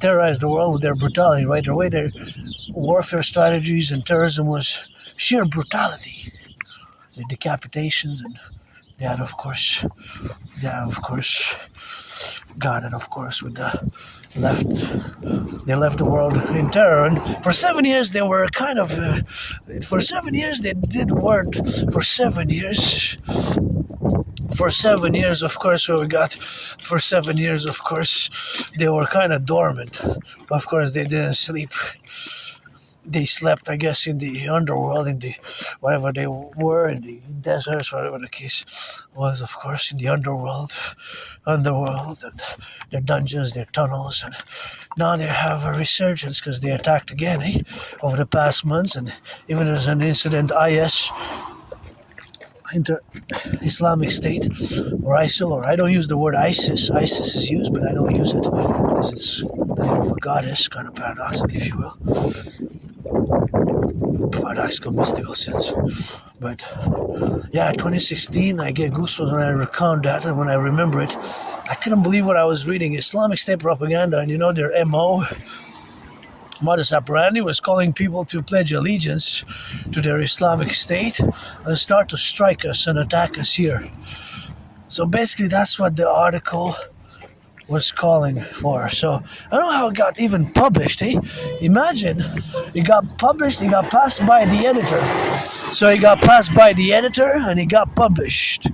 terrorized the world with their brutality, right? The way their warfare strategies and terrorism was sheer brutality. The decapitations, and they had, of course, got it, of course, with the they left the world in terror. And for 7 years, they were kind of, for 7 years, they did work. For 7 years, of course, for 7 years, of course, they were kind of dormant. Of course, they didn't sleep. They slept, I guess, in the underworld, in the whatever they were, in the deserts, whatever the case was, of course, in the underworld, and their dungeons, their tunnels, and now they have a resurgence because they attacked again over the past months, and even there's an incident, Islamic State, or ISIL, or I don't use the word ISIS. ISIS is used, but I don't use it because it's the name of a goddess, kind of paradoxical, if you will. Paradoxical, mystical sense. But yeah, 2016, I get goosebumps when I recount that, and when I remember it, I couldn't believe what I was reading. Islamic State propaganda, and their MO, modus operandi, was calling people to pledge allegiance to their Islamic State and start to strike us and attack us here. So basically, that's what the article was calling for. So I don't know how it got even published. Imagine, it got published, it got passed by the editor. So it got passed by the editor and it got published.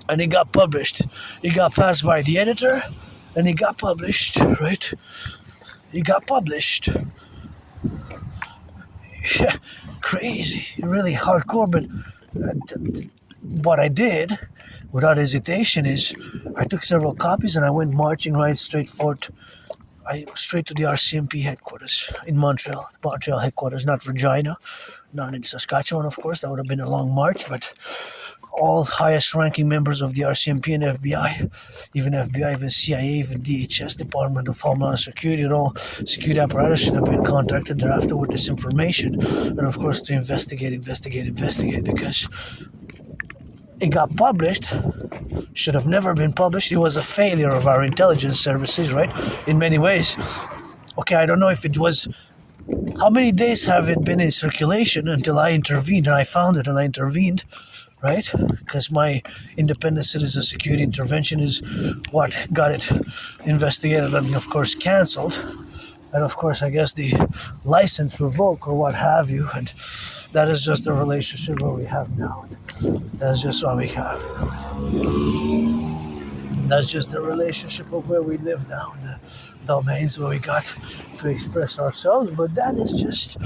And it got published. It got passed by the editor and it got published, right? It got published. Yeah, crazy, really hardcore, but what I did without hesitation is I took several copies and I went marching right straight to the RCMP headquarters in Montreal headquarters, not Regina, not in Saskatchewan, of course. That would have been a long march, but all highest ranking members of the RCMP and FBI, even CIA, even DHS, Department of Homeland Security, and all security apparatus should have been contacted thereafter with this information. And of course to investigate, because it got published, should have never been published. It was a failure of our intelligence services, right? In many ways. Okay, I don't know if it was, how many days have it been in circulation until I intervened, and I found it and I intervened, right? Because my independent citizen security intervention is what got it investigated and of course cancelled. And of course, I guess the license revoked or what have you. And that is just the relationship where we have now. That's just what we have. That's just the relationship of where we live now. The domains where we got to express ourselves. But that is just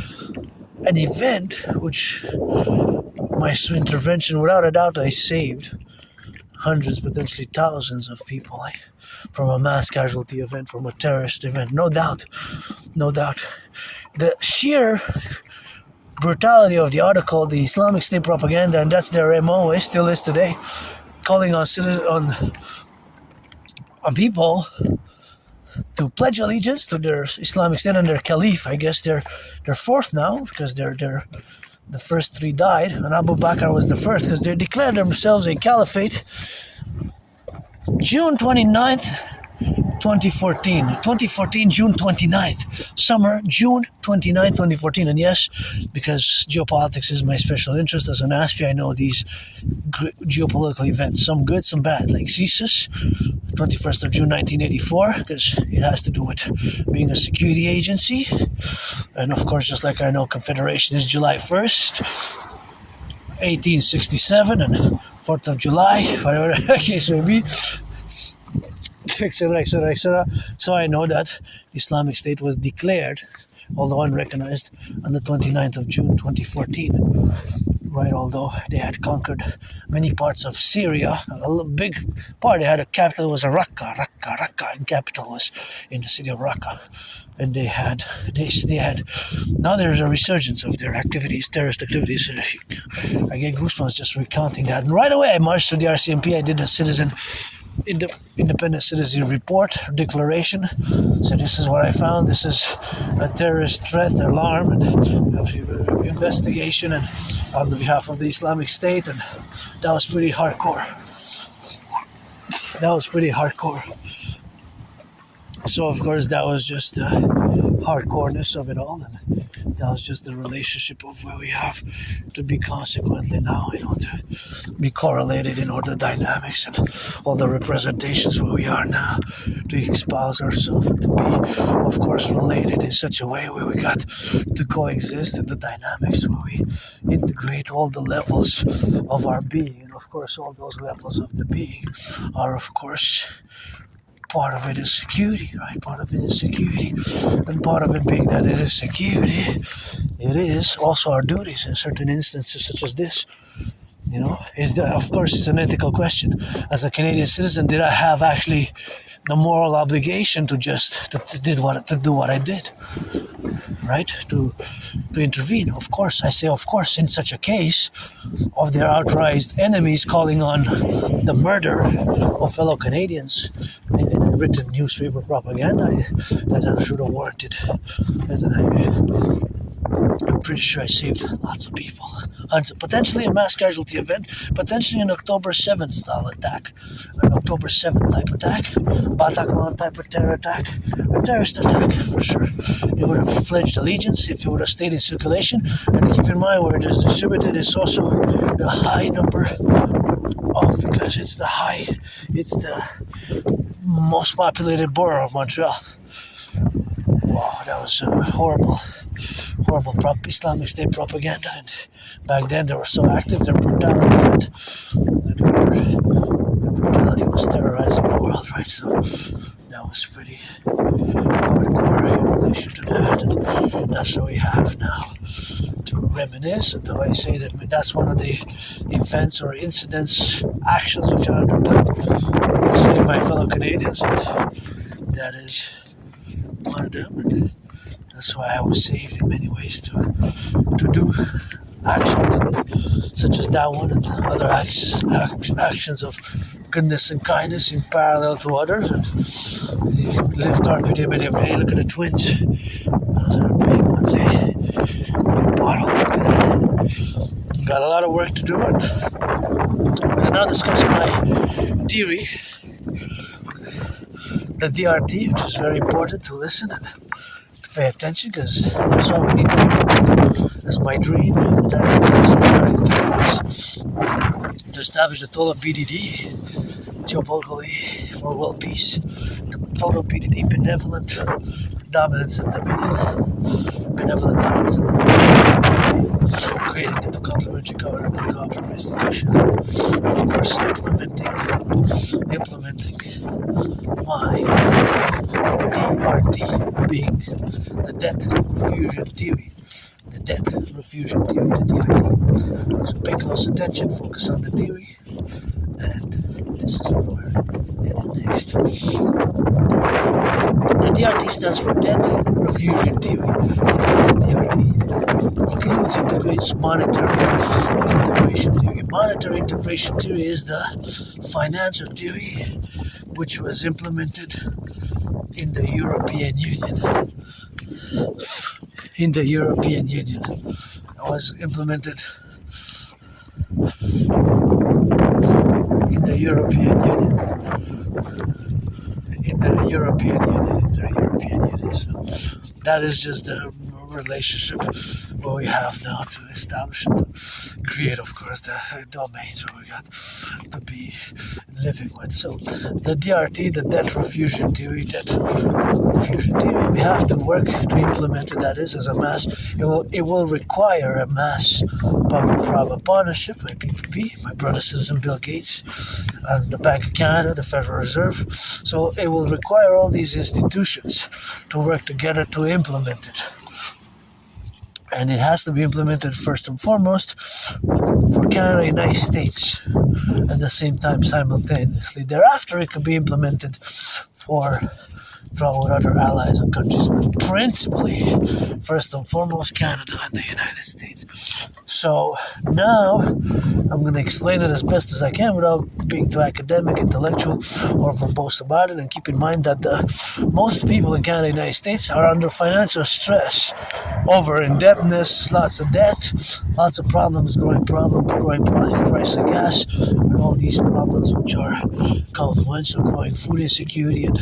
an event which my intervention, without a doubt, I saved hundreds, potentially thousands of people from a mass casualty event, from a terrorist event. No doubt. The sheer brutality of the article, the Islamic State propaganda, and that's their MO, still is today, calling on people to pledge allegiance to their Islamic State and their Caliph. I guess they're fourth now, because they're the first three died, and Abu Bakr was the first, because they declared themselves a caliphate June 29th, 2014, June 29th, summer, June 29th, 2014. And yes, because geopolitics is my special interest as an Aspie, I know these geopolitical events, some good, some bad, like CSIS, 21st of June 1984, because it has to do with being a security agency. And of course, just like I know Confederation is July 1st, 1867, and 4th of July, whatever the case may be, etc. So I know that Islamic State was declared, although unrecognized, on the 29th of June 2014. Right, although they had conquered many parts of Syria, a big part, they had a capital, was Raqqa, and capital was in the city of Raqqa. And they had, now there's a resurgence of their activities, terrorist activities. I get goosebumps just recounting that. And right away I marched to the RCMP, I did a independent citizen report, declaration. So this is what I found. This is a terrorist threat, alarm, and investigation, and on the behalf of the Islamic State. And that was pretty hardcore. So of course that was just the hardcoreness of it all, and that was just the relationship of where we have to be consequently now, to be correlated in all the dynamics and all the representations where we are now, to espouse ourselves and to be, of course, related in such a way where we got to coexist in the dynamics where we integrate all the levels of our being. And of course, all those levels of the being are, of course, part of it is security, right? Part of it is security. And part of it being that it is security, it is also our duties in certain instances such as this. Of course, it's an ethical question. As a Canadian citizen, did I have actually the moral obligation to do what I did, right? To intervene. Of course, I say of course in such a case of their outright enemies calling on the murder of fellow Canadians in written newspaper propaganda, that should have warranted. I'm pretty sure I saved lots of people. Potentially a mass casualty event, potentially an October 7th style attack, an October 7th type attack, Bataclan type of terror attack, a terrorist attack for sure. It would have pledged allegiance if it would have stayed in circulation. And keep in mind where it is distributed is also the high number of, because it's the most populated borough of Montreal. Wow, that was horrible Islamic State propaganda. And back then they were so active, their brutality was terrorizing the world, right? So that was pretty hardcore in relation to that. And that's what we have now to reminisce. And I say that that's one of the events or incidents, actions which I undertook to save my fellow Canadians. And that is one of them. And that's why I was saved in many ways to do actions such as that one and other actions of goodness and kindness in parallel to others. And you live carpe diem every day. Look at the twins. Those are the big ones. Bottle. Got a lot of work to do. And I'm going to now discuss my theory, the DRT, which is very important to listen and to pay attention, because that's what we need to do. That's my dream. That's to establish a total BDD, geopolitically for world peace, the total BDD, benevolent dominance and dominion, creating into complementary government and complementary institutions, and of course implementing my DRT, being the debt refusion theory. The debt refusion theory, the DRT. So pay close attention, focus on the theory, and this is where we're headed next. The DRT stands for debt refusion theory. The DRT includes, integrates monetary integration theory. Monetary integration theory is the financial theory which was implemented in the European Union. It was implemented in the European Union. So that is just the relationship what we have now to establish and to create, of course, the domains where we got to be living with. So the DRT, the debt refusion theory, we have to work to implement it. That is, as a mass, it will require a mass public-private partnership, my PPP, my brother citizen Bill Gates, and the Bank of Canada, the Federal Reserve. So it will require all these institutions to work together to implement it. And it has to be implemented first and foremost for Canada and United States at the same time simultaneously. Thereafter, it could be implemented throughout other allies and countries, but principally, first and foremost, Canada and the United States. So now, I'm going to explain it as best as I can without being too academic, intellectual, or verbose about it, and keep in mind that most people in Canada and the United States are under financial stress, over indebtedness, lots of debt, lots of problems, growing price of gas, and all these problems which are confluential, growing food insecurity, and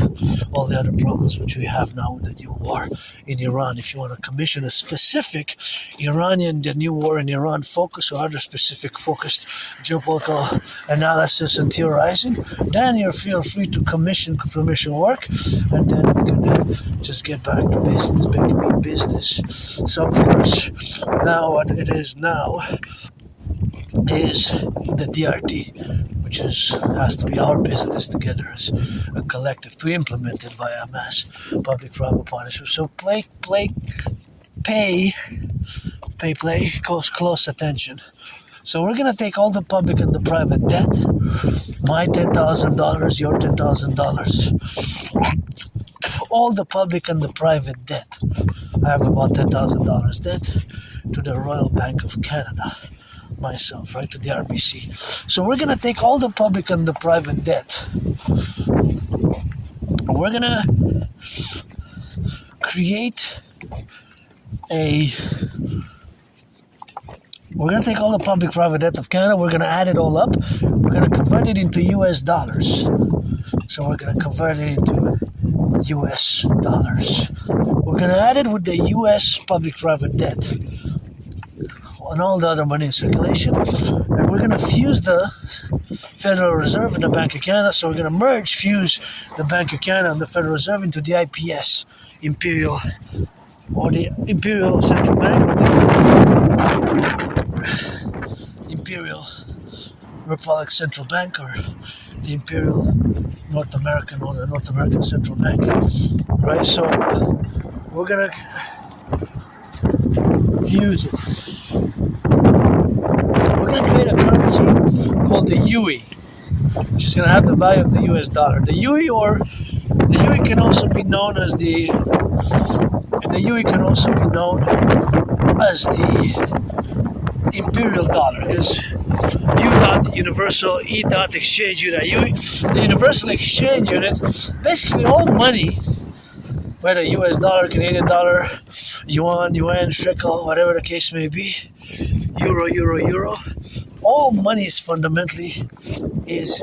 all the other problems which we have now with the new war in Iran. If you want to commission a specific the new war in Iran focus or other specific focused geopolitical analysis and theorizing, then you feel free to commission work, and then we can just get back to business, making business. So of course, now what it is now is the DRT, which has to be our business together as a collective to implement it via mass public-private partnership. So pay close attention. So we're going to take all the public and the private debt, my $10,000, your $10,000, all the public and the private debt. I have about $10,000 debt to the Royal Bank of Canada, myself, right, to the RBC. So we're going to take all the public and the private debt. We're going to create we're going to take all the public-private debt of Canada, we're going to add it all up, we're going to convert it into US dollars. So we're going to convert it into US dollars. We're going to add it with the US public-private debt and all the other money in circulation, and we're going to fuse Federal Reserve and the Bank of Canada. So we're going to fuse the Bank of Canada and the Federal Reserve into the IPS, Imperial, or the Imperial Central Bank, or the Imperial Republic Central Bank, or the Imperial North American, or the North American Central Bank, right? So we're gonna fuse it. We're gonna create a currency called the UE, which is gonna have the value of the US dollar. The UE, or the UE can also be known as the UE can also be known as the imperial dollar, because U dot universal E dot exchange unit. The universal exchange unit, basically all money, whether US dollar, Canadian dollar, yuan, shekel, whatever the case may be, euro, all money is fundamentally is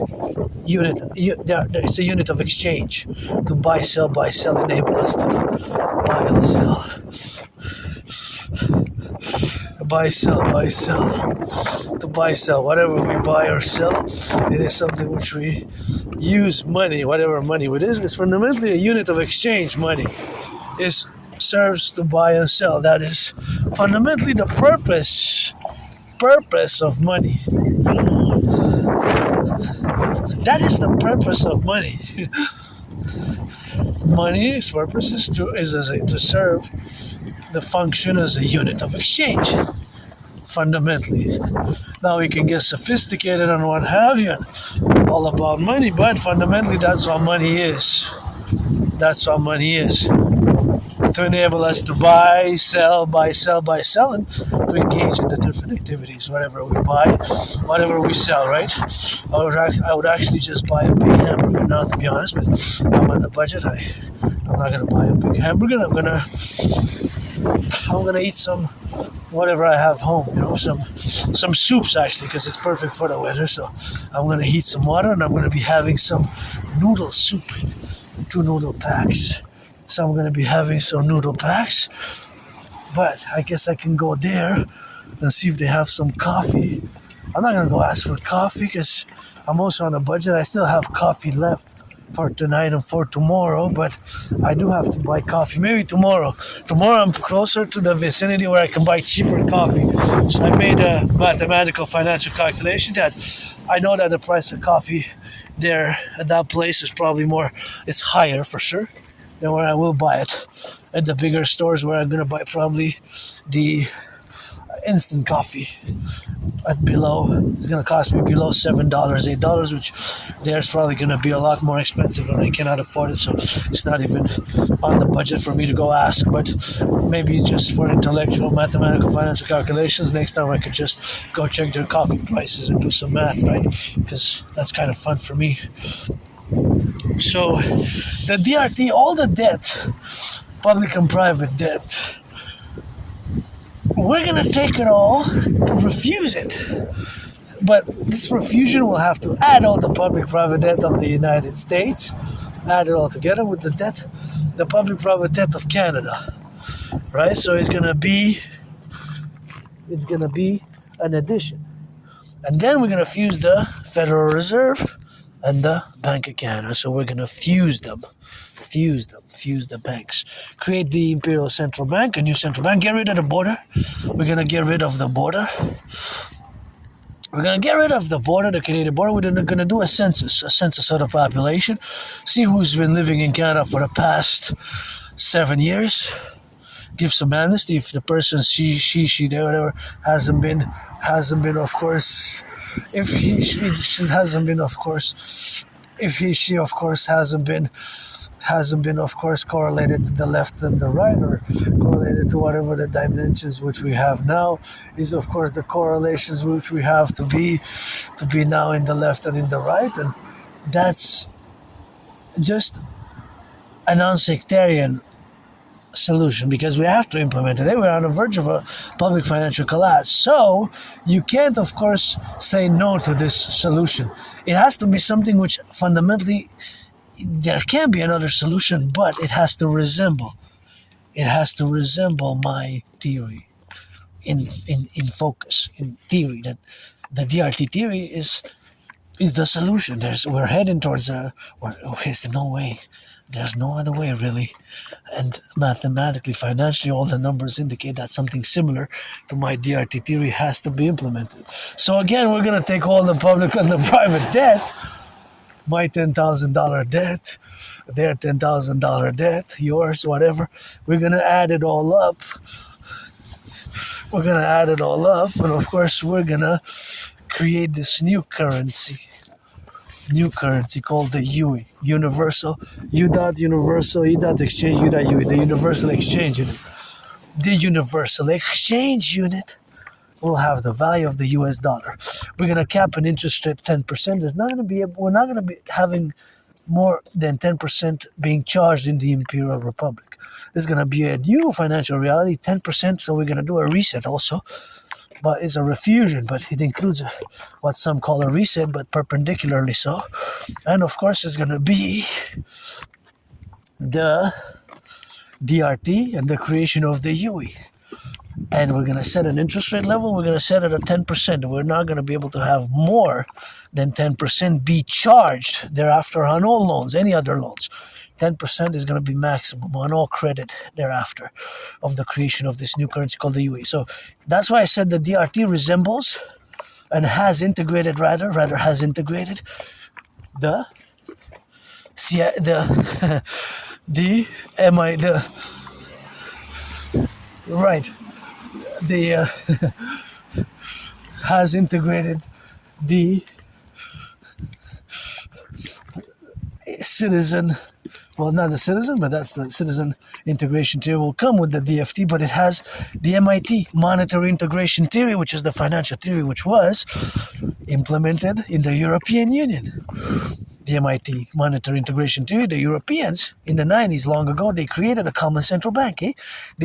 unit. It's a unit of exchange to buy, sell, enable us to buy or sell. Buy, sell, to buy, sell, whatever we buy or sell, it is something which we use money, whatever money it is. It's fundamentally a unit of exchange. Money serves to buy and sell. That is fundamentally the purpose of money. That is the purpose of money. Money's purpose is to serve the function as a unit of exchange, fundamentally. Now we can get sophisticated and what have you, all about money, but fundamentally that's what money is. That's what money is. To enable us to buy, sell, and to engage in the different activities, whatever we buy, whatever we sell, right? I would actually just buy a big hamburger now, to be honest, but I'm on the budget. I'm not going to buy a big hamburger. I'm gonna eat some whatever I have home, some soups actually, because it's perfect for the weather. So I'm gonna heat some water and I'm gonna be having some noodle soup, 2 noodle packs. So I'm gonna be having some noodle packs, but I guess I can go there and see if they have some coffee. I'm not gonna go ask for coffee because I'm also on a budget. I still have coffee left for tonight and for tomorrow, but I do have to buy coffee. Maybe tomorrow. Tomorrow I'm closer to the vicinity where I can buy cheaper coffee. So I made a mathematical financial calculation that I know that the price of coffee there at that place is probably it's higher for sure than where I will buy it at the bigger stores, where I'm gonna buy probably the instant coffee at it's going to cost me below $7, $8, which there's probably going to be a lot more expensive and I cannot afford it. So it's not even on the budget for me to go ask, but maybe just for intellectual, mathematical, financial calculations, next time I could just go check their coffee prices and do some math, right? Because that's kind of fun for me. So the DRT, all the debt, public and private debt, we're going to take it all and refuse it. But this refusion will have to add all the public-private debt of the United States, add it all together with the public-private debt of Canada, right? So it's going to be an addition. And then we're going to fuse the Federal Reserve and the Bank of Canada. So we're going to fuse the banks, create the Imperial Central Bank, a new central bank, get rid of the border. We're going to get rid of the border. We're going to get rid of the border, the Canadian border. We're going to do a census of the population, see who's been living in Canada for the past 7 years, give some amnesty if the person, she, they, whatever, hasn't been, of course, if he, she hasn't been, of course, if he, she, of course, hasn't been, of course, correlated to the left and the right, or correlated to whatever the dimensions which we have now is, of course, the correlations which we have to be now in the left and in the right. And that's just a non-sectarian solution, because we have to implement it. We're on the verge of a public financial collapse. So you can't, of course, say no to this solution. It has to be something which fundamentally, there can be another solution, but it has to resemble my theory in focus, in theory. That the DRT theory is is the solution. We're heading towards there's no way. There's no other way, really. And mathematically, financially, all the numbers indicate that something similar to my DRT theory has to be implemented. So again, we're going to take all the public and the private debt, my $10,000 debt, their $10,000 debt, yours, whatever. We're going to add it all up. And of course, we're going to create this new currency called the UE, Universal, U.Universal, E.Exchange, U.UE, the Universal Exchange Unit. The Universal Exchange Unit will have the value of the US dollar. We're going to cap an interest rate 10%. We're not going to be having more than 10% being charged in the Imperial Republic. This is going to be a new financial reality, 10%, so we're going to do a reset also. But it's a refusion, but it includes what some call a reset, but perpendicularly so. And of course, it's going to be the DRT and the creation of the UE. And we're going to set an interest rate level. We're going to set it at 10%. We're not going to be able to have more than 10% be charged thereafter on all loans, any other loans. 10% is going to be maximum on all credit thereafter of the creation of this new currency called the UE. So that's why I said the DRT resembles and has integrated has integrated the has integrated the citizen. Well, not the citizen, but that's the citizen integration theory will come with the DFT, but it has the MIT monetary integration theory, which is the financial theory which was implemented in the European Union. The MIT monetary integration theory, the Europeans in the 90s, long ago, they created a common central bank. The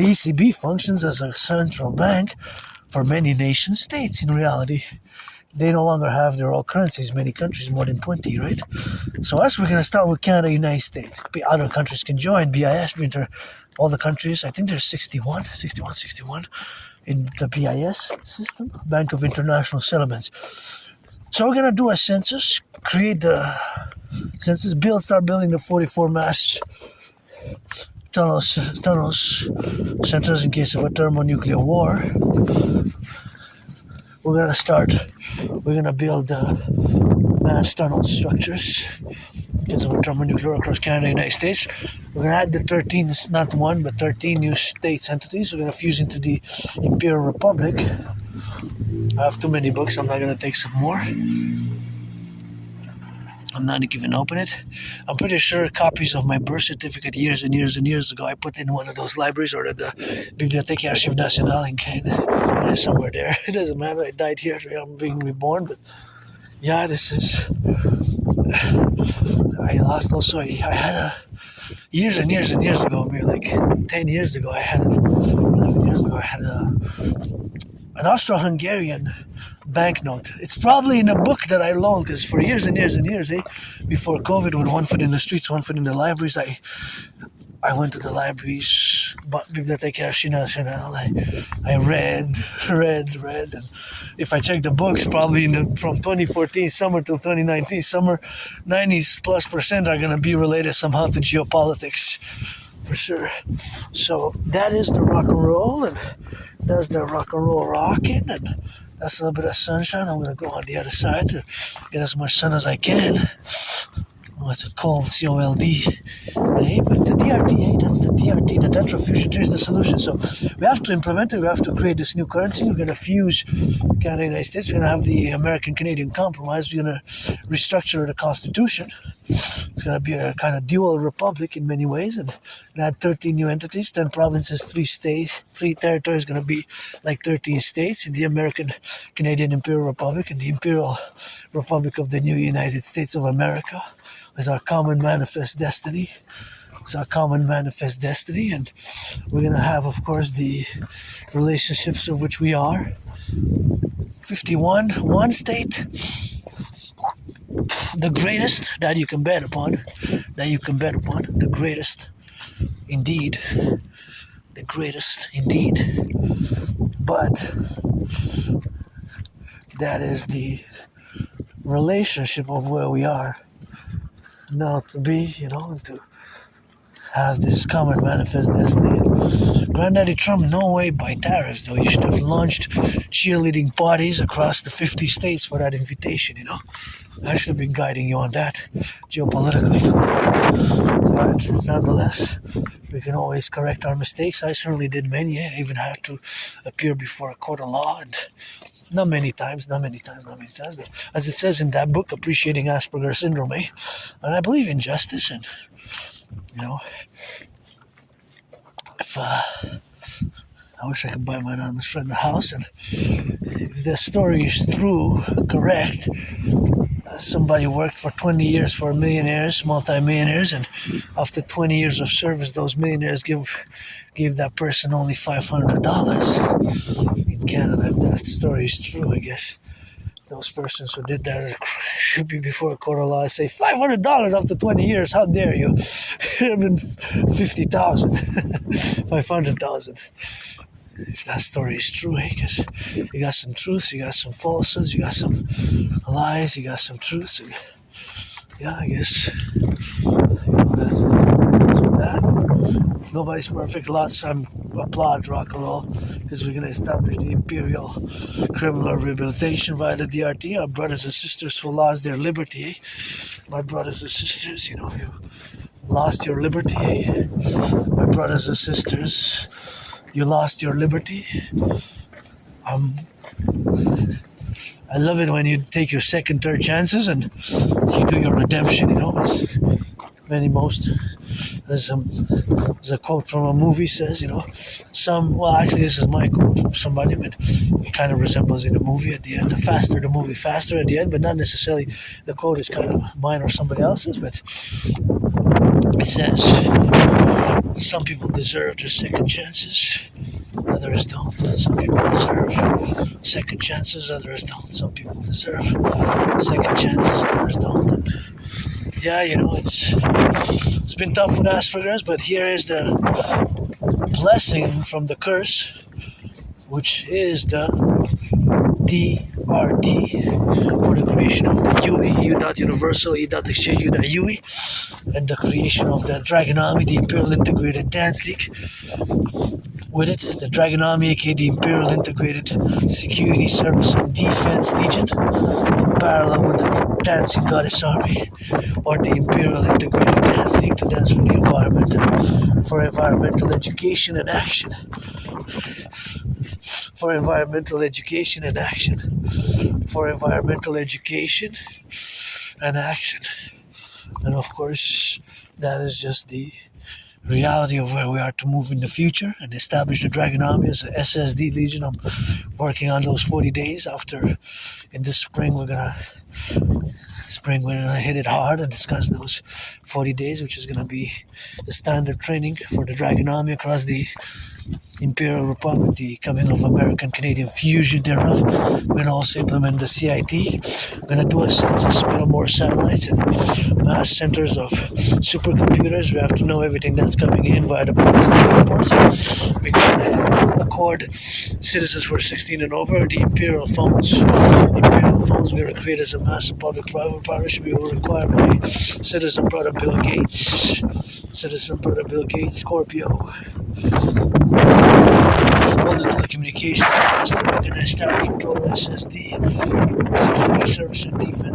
ECB functions as a central bank for many nation states in reality. They no longer have their own currencies, many countries, more than 20, right? So us, we're going to start with Canada, United States. Other countries can join, BIS, all the countries, I think there's 61 in the BIS system, Bank of International Settlements. So we're going to do a census, create the census, start building the 44 mass tunnels, centers in case of a thermonuclear war. We're going to build mass tunnel structures because of a thermonuclear across Canada and the United States. We're going to add the 13, not one, but 13 new states entities. We're going to fuse into the Imperial Republic. I have too many books. I'm not going to take some more. I'm not even open it. I'm pretty sure copies of my birth certificate years and years and years ago, I put in one of those libraries or the Bibliothèque Archives Nationales in Canada. It is somewhere there. It doesn't matter. I died here. I'm being reborn. But yeah, this is... I lost also... I had years and years and years ago, maybe like 10 years ago, 11 years ago, I had an Austro-Hungarian banknote. It's probably in a book that I loaned because for years and years and years, before COVID, with one foot in the streets, one foot in the libraries, I went to the libraries, Bibliothèque Archives Nationales. I read, and if I check the books, probably from 2014 summer till 2019 summer, 90+% are going to be related somehow to geopolitics, for sure. So that is the rock and roll, and that's the rock and roll rocking, and that's a little bit of sunshine. I'm going to go on the other side to get as much sun as I can. Well, it's a cold COLD day, but the DRT, that's the DRT, the Dutch fusion tree is the solution. So we have to implement it. We have to create this new currency. We're going to fuse Canada and the United States. We're going to have the American-Canadian compromise. We're going to restructure the Constitution. It's going to be a kind of dual republic in many ways, and add 13 new entities, 10 provinces, 3 states, 3 territories. Going to be like 13 states in the American-Canadian Imperial Republic and the Imperial Republic of the new United States of America. Is our common manifest destiny. And we're going to have, of course, the relationships of which we are. 51, one state, the greatest that you can bet upon, the greatest indeed, but that is the relationship of where we are now to be, and to have this common manifest destiny. Granddaddy Trump, no way by tariffs, though. You should have launched cheerleading parties across the 50 states for that invitation, I should have been guiding you on that geopolitically. But nonetheless, we can always correct our mistakes. I certainly did many. I even had to appear before a court of law, and not many times, but as it says in that book, Appreciating Asperger's Syndrome, and I believe in justice, and if I wish I could buy my anonymous friend a house, and if the story is true, correct, somebody worked for 20 years for millionaires, multi-millionaires, and after 20 years of service, those millionaires gave that person only $500 in Canada. If that story is true, I guess those persons who did that should be before a court of law. Say $500 after 20 years. How dare you? It should have been 50,000, 500,000. If that story is true, because you got some truths, you got some falsehoods, you got some lies, you got some truths, and I guess that's that. Nobody's perfect. Lots. I applaud rock and roll because we're going to establish the imperial criminal rehabilitation via the DRT. Our brothers and sisters who lost their liberty. My brothers and sisters, you lost your liberty. My brothers and sisters, you lost your liberty. I love it when you take your second, third chances and you do your redemption. There's a quote from a movie says, actually this is my quote from somebody, but it kind of resembles in the movie at the end. The movie faster at the end, but not necessarily the quote is kind of mine or somebody else's, but it says, some people deserve their second chances, others don't. Some people deserve second chances, others don't. Some people deserve second chances, others don't. And it's been tough with Asperger's, but here is the blessing from the curse, which is the DRT for the creation of the UE, U.Universal, E.Exchange, U.UE, and the creation of the Dragon Army, the Imperial Integrated Dance League. With it, the Dragon Army, aka the Imperial Integrated Security Service and Defense Legion, in parallel with the Dancing Goddess Army, or the Imperial Integrated Dance League, to dance for the environment, for environmental education and action. For environmental education and action. For environmental education and action. And of course, that is just the reality of where we are to move in the future and establish the Dragon Army as a SSD Legion. I'm working on those 40 days. After, in this spring, we're gonna hit it hard and discuss those 40 days, which is gonna be the standard training for the Dragon Army across the Imperial Republic, the coming of American Canadian fusion thereof. We're going to also implement the CIT. We're going to do a census, build more satellites and mass centers of supercomputers. We have to know everything that's coming in via the ports and airports. We can accord citizens who are 16 and over the Imperial phones. We're going to create as a massive public-private partnership. We will require my citizen brother Bill Gates, Scorpio, all the telecommunications we're going to establish a total SSD,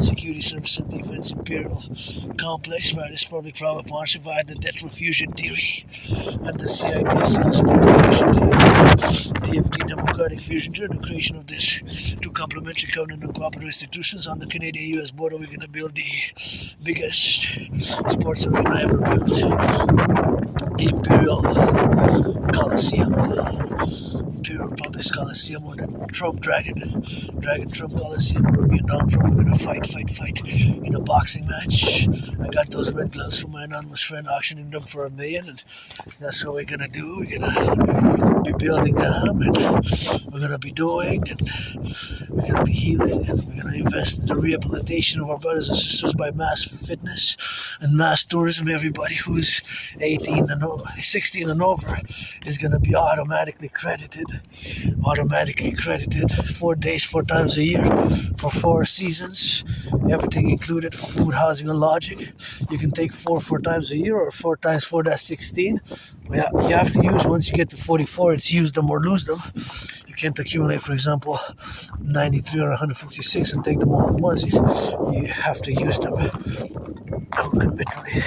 Security Service and Defense Imperial Complex via this public-private partnership via the debt refusion theory and the CIT Citizen Integration Theory, TFT Democratic Fusion theory, the creation of this two complementary covenant and cooperative institutions on the Canadian-US border. We're going to build the biggest sports arena ever built, the Imperial Coliseum, Imperial Public Coliseum, or the Trump Dragon Trump Coliseum, where me and Donald Trump are gonna fight in a boxing match. I got those red gloves from my anonymous friend, auctioning them for $1 million, and that's what we're gonna do. We're gonna be building them, and we're gonna be doing, and we're gonna be healing, and we're gonna invest in the rehabilitation of our brothers and sisters by mass fitness and mass tourism. Everybody who's 16 and over is gonna be automatically credited automatically credited 4 days, 4 times a year for 4 seasons, everything included, food, housing, and lodging. You can take 4 times a year, or 4 times 4, that's 16. Yeah, you have to use, once you get to 44, it's use them or lose them. You can't accumulate, for example, 93 or 156 and take them all at once. You have to use them concomitantly.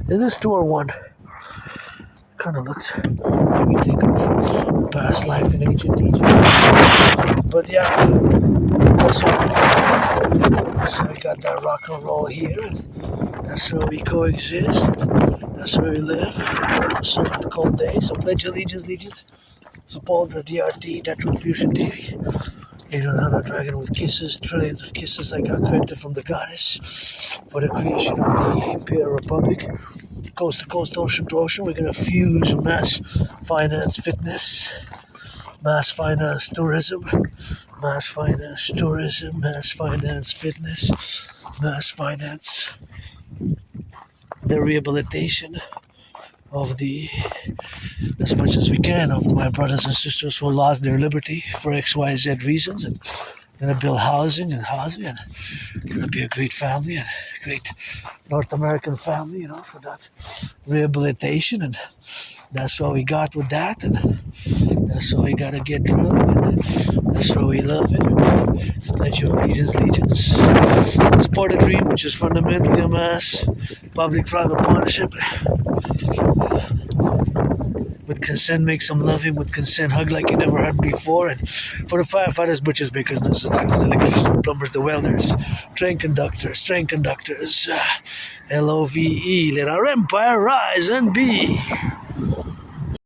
Is this 2 or 1? Kind of looks like we think of past life in ancient Egypt. But yeah, that's why we got that rock and roll here, and that's where we coexist, that's where we live for some cold days. So pledge allegiance, support the DRT, natural fusion theory. 800 dragon with kisses, trillions of kisses I got created from the goddess for the creation of the Imperial Republic. Coast to coast, ocean to ocean, we're gonna fuse mass finance fitness, mass finance tourism, mass finance tourism, mass finance fitness, mass finance the rehabilitation of as much as we can, of my brothers and sisters who lost their liberty for XYZ reasons, and gonna build housing, and gonna be a great family, and a great North American family, for that rehabilitation. And that's what we got with that, and that's what we gotta get through, and that's what we love it. It's pledge your allegiance. Support a dream, which is fundamentally a mass public-private partnership. With consent, make some loving. With consent, hug like you never had before. And for the firefighters, butchers, bakers, nurses, doctors, electricians, the plumbers, the welders, train conductors, LOVE, let our empire rise and be.